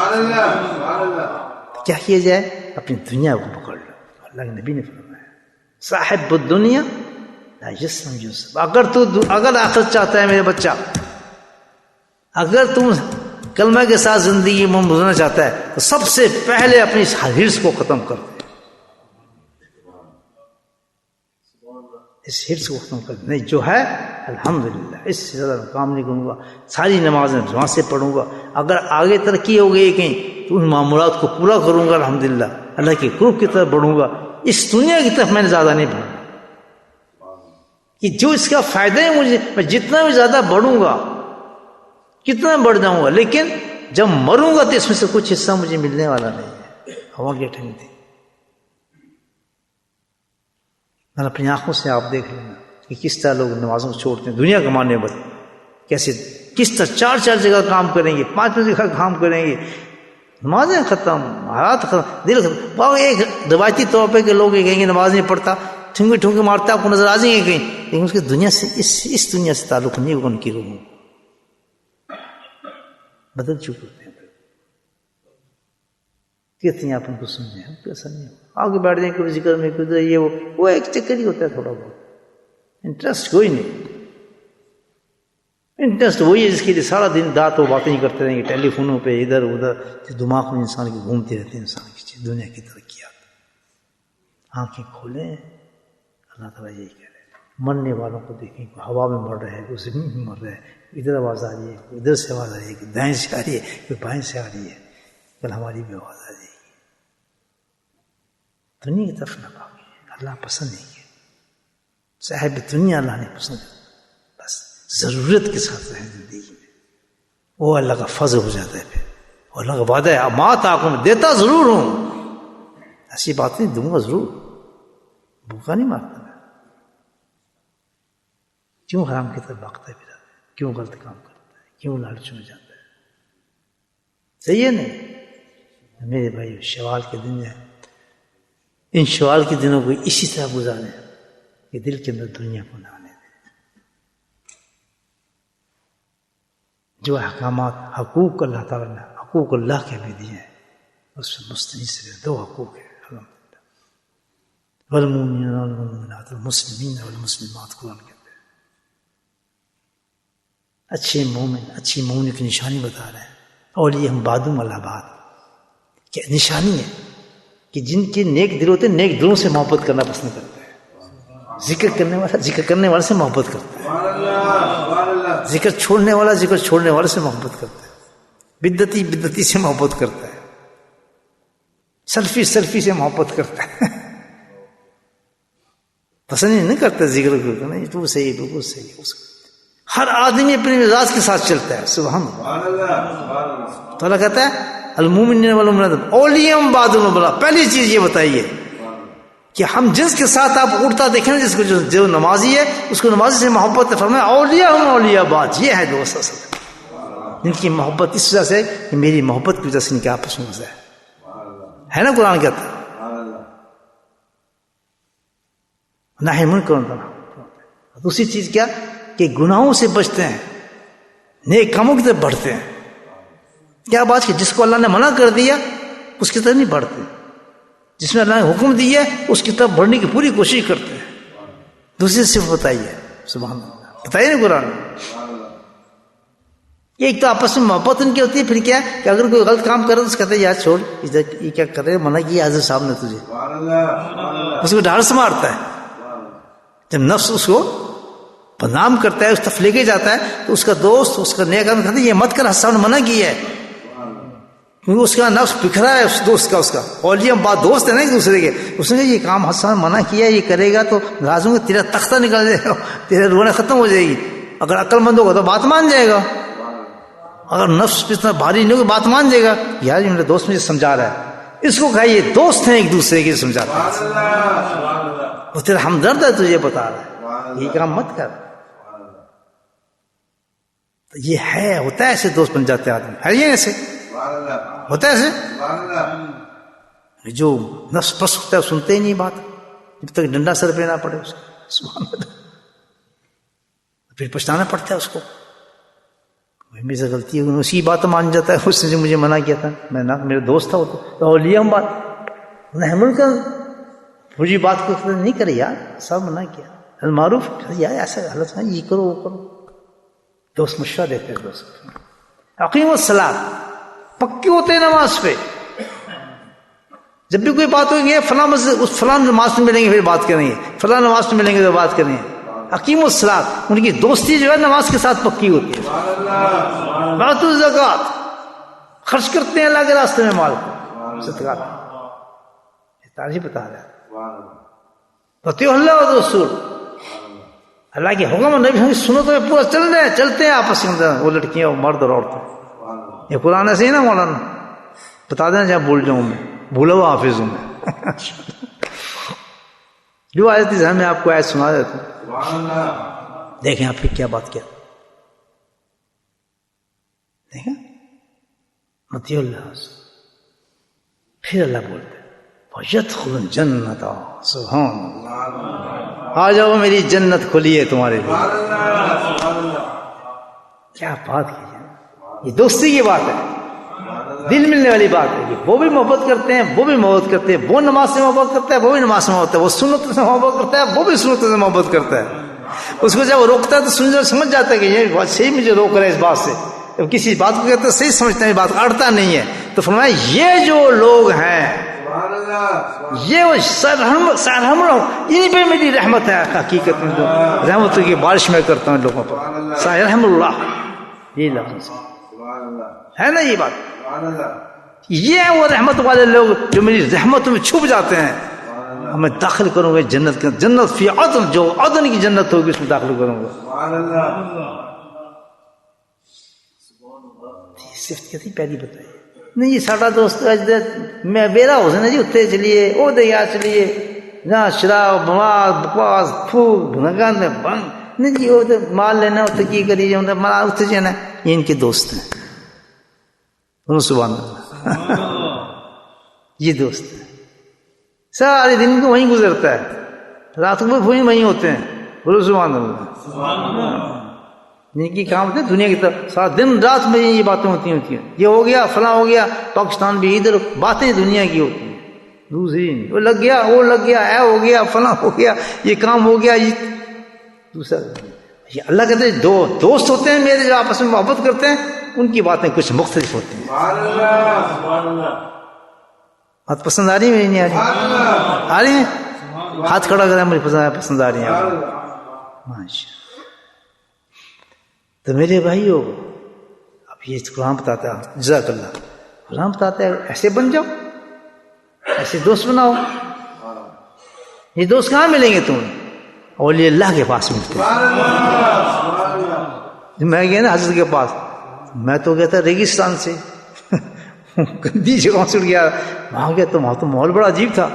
کیا کیا جائے اپنی دنیا کو پکڑ لو. اللہ کے نبی نے فرمایا صاحب الدنیا لا یسلم یوسف. اگر آخرت چاہتا ہے میرے بچہ اگر تم کلمہ کے ساتھ زندگی میں گزرنا چاہتا ہے تو سب سے پہلے اپنی حرص کو ختم کر دے. اس حرص کو ختم کر دے. نہیں جو ہے الحمدللہ اس سے زیادہ کام نہیں کروں گا. ساری نمازیں جوان سے پڑھوں گا. اگر آگے ترقی ہو گئی کہیں تو ان معمولات کو پورا کروں گا الحمدللہ. اللہ کے قرب کی طرف بڑھوں گا. اس دنیا کی طرف میں نے زیادہ نہیں بڑھوں کہ جو اس کا فائدہ ہے مجھے میں جتنا بھی زیادہ بڑھوں گا کتنا بڑھ جاؤں گا لیکن جب مروں گا تو اس میں سے کچھ حصہ مجھے ملنے والا نہیں ہے. ہوا کی ٹھنڈی تھی. میں اپنی آنکھوں سے آپ دیکھ لینا کہ کس طرح لوگ نمازوں کو چھوڑتے ہیں دنیا کمانے پر. کیسے کس طرح 4 جگہ کام کریں گے 5 جگہ کام کریں گے. نمازیں ختم حالات ختم دل ختم. ایک روایتی طور پہ کہ لوگ یہ کہیں گے نماز نہیں پڑھتا ٹھنگی ٹھنگی مارتا آپ کو نظر آ جائیں گے کہیں لیکن اس کی دنیا سے اس دنیا سے تعلق نہیں ہوگا. ان کی روحوں بدل چکے ہیں. کہتے ہیں آپ ان کو سمجھیں، ہم ایسا نہیں ہو، آگے بیٹھ جائیں کبھی ذکر میں کبھی یہ وہ ایک چکر ہی ہوتا ہے، تھوڑا بہت انٹرسٹ کوئی نہیں. انٹرسٹ وہی ہے جس کے لیے سارا دن رات وہ باتیں ہی کرتے رہیں گے ٹیلی فونوں پہ ادھر ادھر، دماغ میں انسان کی گھومتی رہتی ہے انسان کی چیز، دنیا کی ترقیات. آنکھیں کھولیں، اللہ تعالیٰ یہی کہہ رہے ہیں. مرنے والوں کو دیکھیں، کوئی ہوا میں مر رہا ہے، کوئی زمین میں مر رہا ہے، ادھر آواز آ رہی ہے، کوئی ادھر سے آواز آ رہی ہے، کوئی دائیں سے آ رہی ہے، کوئی بائیں سے آ رہی ہے. کل ہماری بھی آواز آ جائے گی. دنیا کی طرف نہ بھاگیں، اللہ پسند نہیں کیا، صاحب دنیا اللہ نے پسند کیا. بس ضرورت کے ساتھ رہیں زندگی میں، وہ اللہ کا فضل ہو جاتا ہے. پھر اور اللہ کا وعدہ ہے ما تعاقم، دیتا ضرور ہوں، ایسی بات نہیں، دوں گا ضرور، بھوکا نہیں مارتا میں. کیوں حرام کی طرف بھاگتا ہے پھر، کیوں غلط کام کرتا ہے، کیوں لالچ میں جاتا ہے؟ صحیح ہے نہیں؟ میرے بھائی شوال کے دن ہے، ان شوال کے دنوں کو اسی طرح گزاریں کہ دل کے اندر دنیا کو نہ آنے دیں. جو احکامات حقوق اللہ تعالیٰ نے حقوق اللہ کے بھی دیے ہیں اس سے مستنی سے دو حقوق ہیں الحمدللہ. والمؤمنین والمؤمنات والمسلمین والمسلمات، قرآن کہتے ہیں. اچھے مومن، اچھی مومن کی نشانی بتا رہے ہیں. اور یہ ہم بعدم الآباد کہ نشانی ہے کہ جن کے نیک دل ہوتے ہیں نیک دلوں سے محبت کرنا پسند کرتے ہیں. ذکر کرنے والا ذکر کرنے والے سے محبت کرتا ہے، ذکر چھوڑنے والا ذکر چھوڑنے والے سے محبت کرتا ہے، بدعتی بدعتی سے محبت کرتا ہے، سلفی سلفی سے محبت کرتا ہے. پسند نہیں کرتا ذکر کو، نہیں تو صحیح بالکل صحیح. اس ہر آدمی اپنے مزاج کے ساتھ چلتا ہے. سبحان اللہ. تو اللہ کہتا ہے المومنین والمومنات اولیاء بعضهم بعض. پہلی چیز یہ بتائیے کہ ہم جس کے ساتھ آپ اٹھتا دیکھیں جس کو جو نمازی ہے اس کو نمازی سے محبت ہے. فرمایا اولیاء ہم اولیاء بعض. یہ ہے دوست اصل جن کی محبت اس وجہ سے کہ میری محبت کی وجہ سے ان کے آپس میں مزہ ہے نا. قرآن کہتا ہے نہی منکر. دوسری چیز کیا کہ گناہوں سے بچتے ہیں، نیک کاموں کی طرف بڑھتے ہیں. کیا بات کہ جس کو اللہ نے منع کر دیا اس کی طرف نہیں بڑھتے، جس میں اللہ نے حکم دیا اس کی طرف بڑھنے کی پوری کوشش کرتے ہیں. دوسری صرف بتائیے، سبحان اللہ، بتائیے نا قرآن. ایک تو آپس میں محبت ان کی ہوتی ہے، پھر کیا کہ اگر کوئی غلط کام کرے تو اس کہتے ہیں یار چھوڑ، یہ کیا کر رہے، منع کیا حضرت صاحب نے تجھے. اس کو ڈھار سے مارتا ہے. جب نفس اس کو بدنام کرتا ہے، اس طرف لے کے جاتا ہے، تو اس کا دوست اس کا نیک آدمی کہتا ہے یہ مت کر، حسن نے منع کیا ہے. کیونکہ اس کا نفس بکھرا ہے اس دوست کا، اس کا اولیاء بات دوست ہے نا ایک دوسرے کے. اس نے یہ کام حسن منع کیا ہے، یہ کرے گا تو لازم تیرا تختہ نکل جائے گا، تیرے رونے ختم ہو جائے گی. اگر عقل مند ہوگا تو بات مان جائے گا، اگر نفس پہ اتنا بھاری نہیں ہوگا بات مان جائے گا. یار یہ میرا دوست مجھے سمجھا رہا ہے، اس کو کہا یہ دوست ہیں ایک دوسرے کے سمجھاتے ہیں، وہ تیرا ہمدرد ہے تجھے بتا رہا ہے یہ کام مت کر. یہ ہے ہوتا ہے ایسے دوست بن جاتے آدمی، ہے یہ ایسے ہوتا ہے ایسے جو نفس پس ہوتا ہے سنتے ہی نہیں بات جب تک ڈنڈا سر پہ نہ پڑے اس کو. پھر پچھتانا پڑتا ہے اس کو، میرے سے غلطی ہے، اسی بات مان جاتا ہے اس نے جو مجھے منع کیا تھا، میں نہ میرا دوست تھا وہ تو اولیاء بات نہ مل کر بری بات کو نہیں کرے یار، سب منع کیا. المعروف یار ایسا غلط ہے، یہ کرو وہ کرو، دوست مشورہ دیتے ہیں. دوست اقیم الصلاۃ، پکے ہوتے ہیں نماز پہ. جب بھی کوئی بات ہوگی فلاں مسجد اس فلاں نماز میں ملیں گے پھر بات کریں گے، فلاں نماز میں ملیں گے تو بات کریں گے. اقیم الصلاۃ، ان کی دوستی جو ہے نماز کے ساتھ پکی ہوتی ہے. وآتوا الزکوٰۃ، خرچ کرتے ہیں اللہ کے راستے میں مال کو، صدقات. یہ تعریف بتا رہا ہے. اطیعوا اللہ و رسول، اللہ کے حکم اور نبی کی سنتوں میں پورا چل رہے ہیں، چلتے ہیں آپس میں، وہ لڑکیاں وہ مرد اور عورتیں. یہ قرآن ایسے ہی نا مولانا بتا دینا جہاں بھول جاؤں میں، بھولا ہوا حافظ ہوں میں. جو آیت تھی میں آپ کو آیت سنا دیتا ہوں، دیکھیں آپ پھر کیا بات کیا. دیکھیں اطیعوا اللہ، پھر اللہ بولتے وَيَدْخُلُ الْجَنَّةَ. سبحان اللہ، آ جاؤ میری جنت کھلی ہے تمہارے لیے. کیا بات کی ہے، یہ دوستی کی بات ہے. دل ملنے والی بات ہے کہ وہ بھی محبت کرتے ہیں، وہ بھی محبت کرتے ہیں، وہ نماز سے محبت کرتا ہے، وہ بھی نماز سے محبت کرتا ہے، وہ سنت سے محبت کرتا ہے، وہ بھی سنت سے محبت کرتا ہے. اس کو جب وہ روکتا ہے تو سمجھ جاتا ہے کہ یہ بات صحیح مجھے روک رہا ہے اس بات سے. جب کسی بات کو کہتے ہیں صحیح سمجھتے ہیں، بات اڑتا نہیں ہے. تو فرمایا یہ جو لوگ ہیں یہ وہ سرہم انہیں پہ میری رحمت ہے. حقیقت میں تو رحمتوں کی بارش میں کرتا ہوں لوگوں پر. سرحم اللہ، یہ لفظ ہے نا یہ بات. یہ ہیں وہ رحمت والے لوگ جو میری رحمتوں میں چھپ جاتے ہیں. میں داخل کروں گا جنت کے، جنت فی عدن، جو عدن کی جنت ہوگی اس میں داخل کروں گا. صرف کہتی پہلی بتائی نہیں جی ساڈا دوست میں بیرا ہو سکتا جی اتنے چلیے وہ دیا چلیے نہ شراب بکواس پھوک گند بنگ نہیں جی وہ مال لینا اتنے کی کری جاؤں مال اتنے جانا. یہ ان کے دوست ہیں. سبحان اللہ. یہ دوست ہے سارے دن کو وہیں گزرتا ہے، رات کو بھی وہیں ہوتے ہیں. بولو سبحان اللہ. جن کی کام ہوتے ہیں دنیا کی طرف سارا دن رات میں یہ باتیں ہوتی ہیں. یہ ہو گیا فلاں ہو گیا، پاکستان بھی ادھر باتیں دنیا کی ہوتی ہیں. دوسری وہ لگ گیا وہ لگ گیا اے ہو گیا فلاں ہو گیا یہ کام ہو گیا. یہ دوسرا یہ اللہ کہتے ہیں دو دوست ہوتے ہیں میرے جو آپس میں محبت کرتے ہیں ان کی باتیں کچھ مختلف ہوتی ہیں. بات پسند آ رہی ہے میری نہیں آ رہی؟ آ رہی ہیں؟ ہاتھ کھڑا کریں مجھے پسند آ رہی ہیں ماشاء. تو میرے بھائیو اب یہ قرآن بتاتا ہے جزاک اللہ، قرآن بتاتا ہے ایسے بن جاؤ، ایسے دوست بناؤ. یہ دوست کہاں ملیں گے تمہیں؟ اولیاء اللہ کے پاس ملتے ہیں. میں گیا نا حضرت کے پاس، میں تو گیا تھا ریگستان سے گندی جگہوں سے گیا وہاں گیا تو وہاں تو ماحول بڑا عجیب تھا.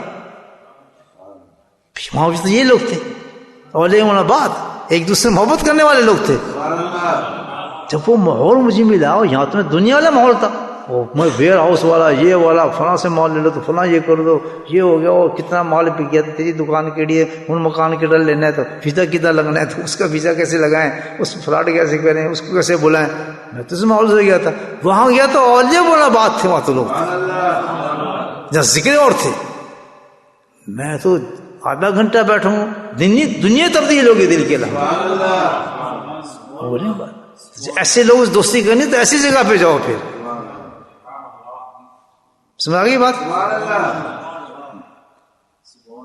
وہاں تو یہ لوگ تھے اولیاء ہونا بعد ایک دوسرے محبت کرنے والے لوگ تھے. جب وہ ماحول مجھے ملا یہاں تو دنیا والا ماحول تھا، میں ویئر ہاؤس والا یہ والا فلاں سے مال لے لو تو فلاں یہ کر دو یہ ہو گیا وہ کتنا مال پہ کیا تیری دکان کے لیے ان مکان کے ڈر لینا ہے تو فیصہ کتنا لگنا ہے تو اس کا فیصہ کیسے لگائیں، اس فلاٹ کیسے کریں، اس کو کیسے بلائیں. میں تو اس ماحول سے گیا تھا. وہاں گیا تو اولیاء بولا بات تھے وہاں تو لوگ جہاں ذکر اور تھے. میں تو آدھا گھنٹہ بیٹھوں دنیا تبدیل ہوگی دل کے علاوہ. ایسے لوگ دوستی کرنی تو ایسی جگہ پہ جاؤ. پھر سمجھ آگئی بات.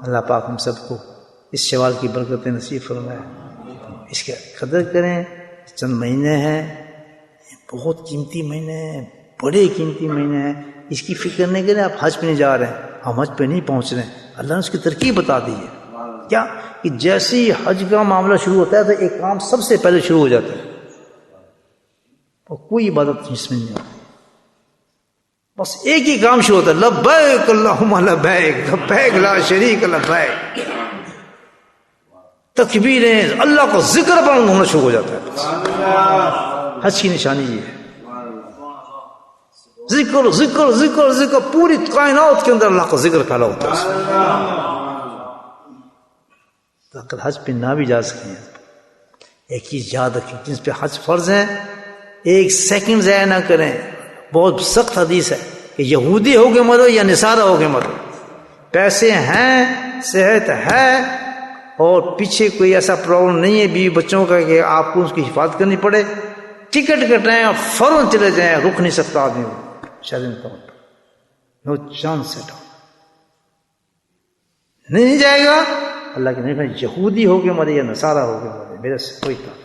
اللہ پاک ہم سب کو اس شوال کی برکت نصیب فرمائے. اس کی قدر کریں. چند مہینے ہیں بہت قیمتی مہینے ہیں، بڑے قیمتی مہینے ہیں. اس کی فکر نہیں کریں. آپ حج پہ نہیں جا رہے ہیں، ہم حج پہ نہیں پہنچ رہے ہیں. اللہ نے اس کی ترکیب بتا دی ہے کیا کہ جیسے ہی حج کا معاملہ شروع ہوتا ہے تو ایک کام سب سے پہلے شروع ہو جاتا ہے اور کوئی عبادت اس میں نہیں ہوتی. بس ایک ہی کام شروع ہوتا ہے لبیک اللہم لبیک لبیک لا شریک لبیک. تکبیریں اللہ کا ذکر بلند ہونا شروع ہو جاتا ہے. حج کی نشانی یہ ہے ذکر ذکر ذکر ذکر. پوری کائنات کے اندر اللہ کا ذکر پھیلا ہوتا ہے. اگر حج پہ نہ بھی جا سکیں ایک چیز یاد رکھیں جس پہ حج فرض ہے ایک سیکنڈ ضائع نہ کریں. بہت سخت حدیث ہے کہ یہودی ہو کے مرو یا نصارہ ہو کے مرو، پیسے ہیں صحت ہے اور پیچھے کوئی ایسا پرابلم نہیں ہے بیوی بچوں کا کہ آپ کو اس کی حفاظت کرنی پڑے، ٹکٹ کٹائیں اور فوراً چلے جائیں. رک نہیں سکتا آدمی شرم طور پر. نو چانس ہے نہیں جائے گا. اللہ کے نہیں یہودی ہو کے مرے یا نصارہ ہو کے مرے میرے سے کوئی کام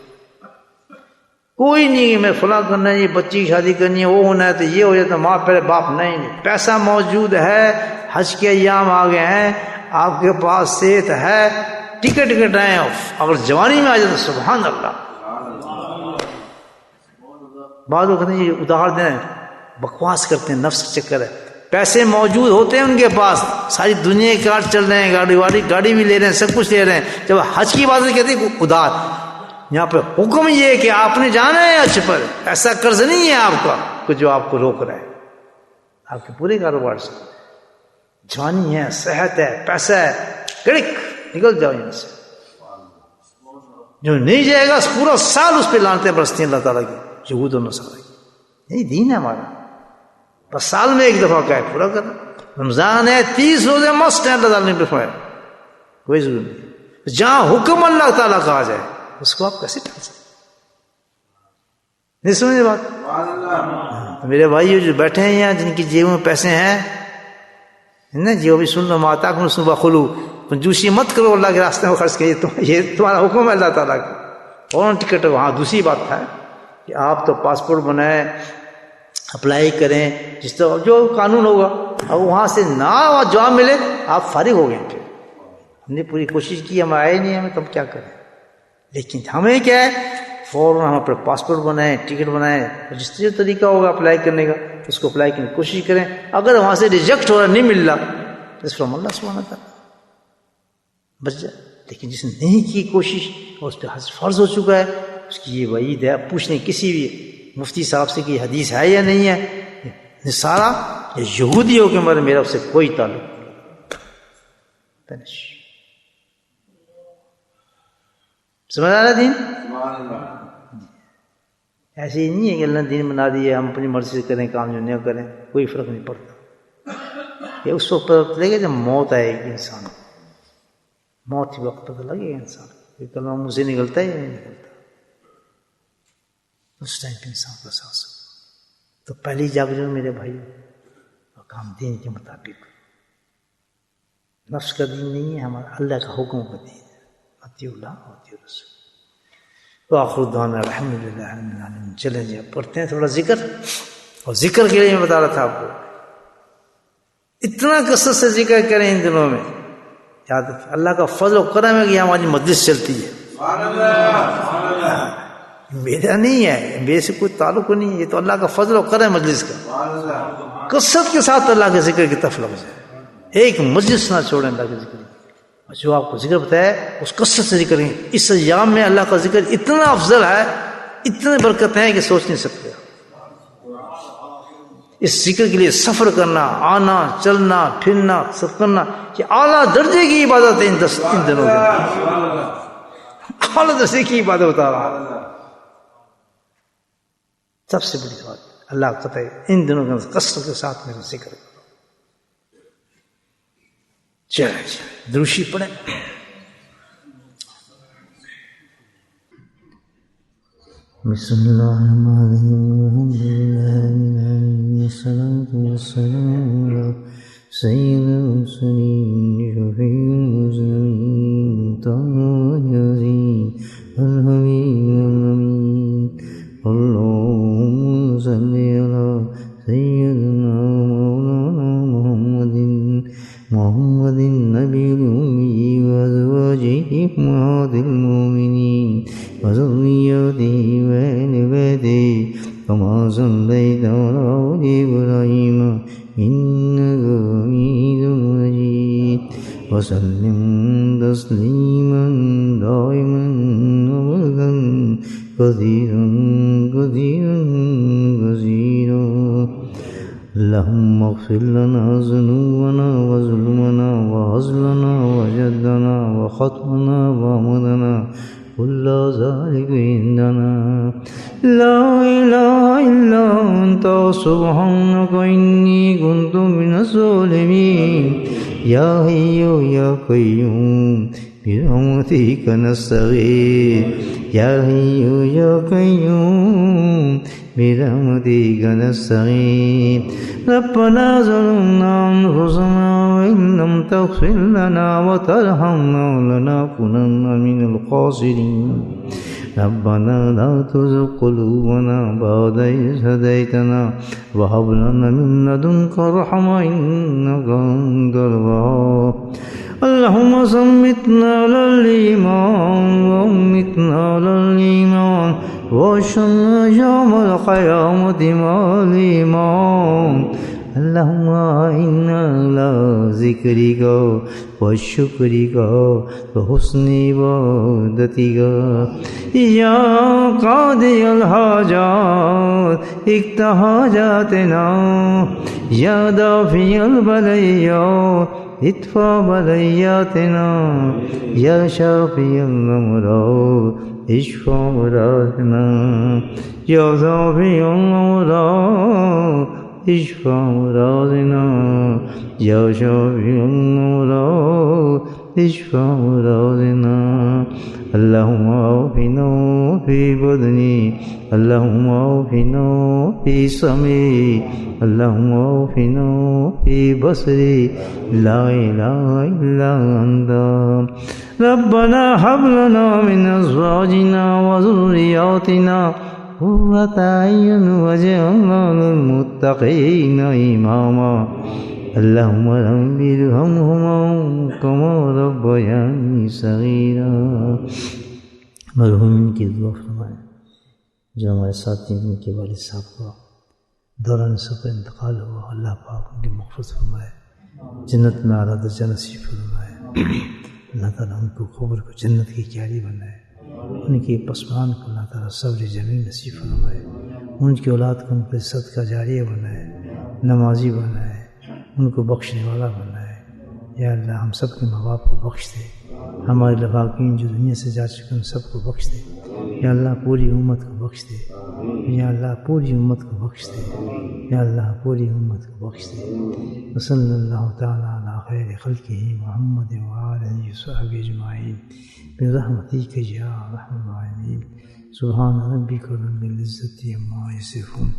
کوئی نہیں کہ میں فلاں کرنا ہے، یہ بچی کی شادی کرنی ہے، وہ ہونا ہے تو یہ ہو جاتا ہے، ماں پہلے باپ نہیں. پیسہ موجود ہے، حج کے ایام آ گئے ہیں، آپ کے پاس صحت ہے، ٹکٹ کٹائیں. اگر جوانی میں آ جائے تو سبحان اللہ. بعض لوگ کہتے ہیں یہ ادھار دیں بکواس کرتے ہیں، نفس کا چکر ہے. پیسے موجود ہوتے ہیں ان کے پاس، ساری دنیا کے کار چل رہے ہیں، گاڑی بھی لے رہے ہیں، سب کچھ لے رہے ہیں. جب حج کی بات کہتے ہیں ادھار. یہاں پہ حکم یہ ہے کہ آپ نے جانا ہے حج پر، ایسا قرض نہیں ہے آپ کا کہ جو آپ کو روک رہا ہے. آپ کے پورے کاروبار سے جوانی ہے، صحت ہے، پیسہ ہے، کڑک نکل جاؤ یہاں سے. جو نہیں جائے گا پورا سال اس پہ لانتے برستی ہیں اللہ تعالیٰ کی یہود و نصارہ کی. یہی دین ہے ہمارا. بس سال میں ایک دفعہ کا ہے پورا کرنا. رمضان ہے 30 روزے مسٹ ہیں اللہ تعالیٰ نے فرمایا, کوئی ضرور نہیں. جہاں حکم اللہ تعالیٰ کا آ جائے اس کو آپ کیسے ٹال سکتے؟ نہیں سمجھے بات؟ تو میرے بھائی جو بیٹھے ہیں یہاں جن کی جیبوں میں پیسے ہیں نا, جو بھی سن لو ماتا کو صبح خلو, کنجوسی مت کرو اللہ کے راستے میں خرچ کریے, یہ تمہارا حکم ہے اللہ تعالیٰ کا. فوراً ٹکٹ. وہاں دوسری بات ہے کہ آپ تو پاسپورٹ بنائیں, اپلائی کریں, جس طرح جو قانون ہوگا, اب وہاں سے نہ جواب ملے آپ فارغ ہو گئے. پھر ہم نے پوری کوشش کی, ہم آئے نہیں, ہمیں تب کیا کریں. لیکن ہمیں کیا ہے, فوراً ہم اپنے پاسپورٹ بنائیں, ٹکٹ بنائیں, جس طریقہ ہوگا اپلائی کرنے کا اس کو اپلائی کرنے کی کوشش کریں. اگر وہاں سے ریجیکٹ ہو رہا, نہیں مل رہا, تو اس پر اللہ سبحانہ تعالیٰ بچ جائے. لیکن جس نے نہیں کی کوشش اور اس پہ حج فرض ہو چکا ہے, اس کی یہ وعید ہے. پوچھنے کسی بھی مفتی صاحب سے کہ حدیث ہے یا نہیں ہے, نصارہ یا یہودی ہو کے مارے میرا اس سے کوئی تعلق نہیں. سمجھ آ رہا دین؟ ایسے ہی نہیں ہے کہ اللہ نے دین بنا دی ہے, ہم اپنی مرضی سے کریں کام, جو نہیں کریں کوئی فرق نہیں پڑتا. یہ اس وقت پتہ چلے گا جب موت آئے گی انسان کو, موت ہی وقت پتہ لگے گا انسان کو یہ کلمہ منہ سے نکلتا ہے یا نہیں نکلتا. اس ٹائم پہ انسان کا احساس ہو. تو پہلی جاگ جو میرے بھائی, کام دین کے مطابق, نفس کا دین نہیں ہے ہمارا, اللہ کا حکم کا دین ہے. اطیعوا اللہ واطیعوا الرسول. وآخر دعوانا الحمدللہ رب العالمین. چلیں جی اب پڑھتے ہیں تھوڑا ذکر. اور ذکر کے لیے میں بتا رہا تھا آپ کو, اتنا کثرت سے ذکر کریں ان دنوں میں. یاد رکھیں اللہ کا فضل و کرم ہے کہ ہماری مجلس چلتی ہے. میرا نہیں ہے, میرے سے کوئی تعلق نہیں ہے, یہ تو اللہ کا فضل و کرم مجلس کا. کثرت کے ساتھ اللہ کے ذکر کی طرف لگ جائے, ایک مجلس نہ چھوڑیں اللہ کے ذکر. جو آپ کو ذکر بتایا اس کثرت سے ذکر کریں. اس ایام میں اللہ کا ذکر اتنا افضل ہے, اتنے برکت ہیں کہ سوچ نہیں سکتے. اس ذکر کے لیے سفر کرنا, آنا, چلنا, پھرنا, سب کرنا, یہ اعلیٰ درجے کی عبادت ہے. ان دنوں کے اعلیٰ درجے کی عبادت ہوتا ہے. سب سے بڑی بات اللہ قطع ان دنوں کے کثرت کے ساتھ میرا ذکر کرو. چلیں دروشی پڑھیں. بسم اللہ الرحمن الرحیم. الصلاة والسلام علی سید المرسلین شفیع المذنبین طه یاسین الحبیب الامین. اللهم صل على سيدنا محمد النبي الأمي وأزواجه أمهات المؤمنين وذريته وآل بيته كما صليت على آل إبراهيم إنك حميد مجيد. وسلم تسليما دائما أبدا كثيرا كثيرا كثيرا. اللهم اغفر لنا ذنوبنا وظلمنا وهزلنا وجدنا وخطأنا وعمدنا كل ذلك عندنا. لا إله إلا أنت سبحانك إني كنت من الظالمين. يا حي يا قيوم برحمتك نستغيث. يا حي يا قيوم برحمتك نستغيث. ربنا ظلمنا أنفسنا وإن لم تغفر لنا وترحمنا لنكونن من الخاسرين. ربنا لا تزغ قلوبنا بعد إذ هديتنا وهب لنا من لدنك رحمة إنك أنت الوهاب. اللهم ثبتنا على الإيمان وأمتنا على الإيمان واشهدنا يوم القيامة مع الإيمان. اللهم إنا على ذكرك وشكرك وحسن عبادتك. يا قاضي الحاجات اقض حاجاتنا. يا دافع البليات ادفع بلياتنا. يا شافي الأمراض اشفع مرادنا. يا دافع الأمراض اشفع مرادنا یا شافع الأمراض اشفع مرادنا اللهم عافنا في بدني اللهم عافنا في سمعي اللهم عافنا في بصري لا إله إلا أنت ربنا هب لنا من أزواجنا وذرياتنا قرة أعين واجعلنا للمتقين إماما اللهم رب ارحمهما كما ربياني صغيرا. مرحومین کی دعا فرمائیں. جو ہمارے ساتھی ہیں ان کے والد صاحب کا دوران سفر انتقال ہوا، اللہ پاک ان کی مغفرت فرمائے، جنت میں اعلیٰ درجہ نصیب فرمائے. اللہ تعالیٰ ان کو قبر کو جنت کی کیاری بنائے، ان کی پسمان کو اللہ تعالیٰ صبر جمیل نصیب فرمائے، ان کی اولاد کو ان پر صدقہ جاریہ بنائے، نمازی بنائے، ان کو بخشنے والا بنائے. یا اللہ ہم سب کے ماں باپ کو بخش دے، ہمارے لباقین جو دنیا سے جا چکے ان سب کو بخش دے. یا اللہ پوری امت کو بخش دے، یا اللہ پوری امت کو بخش دے، یا اللہ پوری امت کو بخش دے. وصلی اللہ تعالیٰ علی خیر خلقہ محمد وآلہ وصحبہ اجمعین برحمتک یا ارحم الراحمین. سبحان ربک رب العزة عما یصفون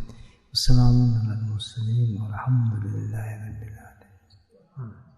وسلام علی المرسلین والحمد للہ رب العالمین.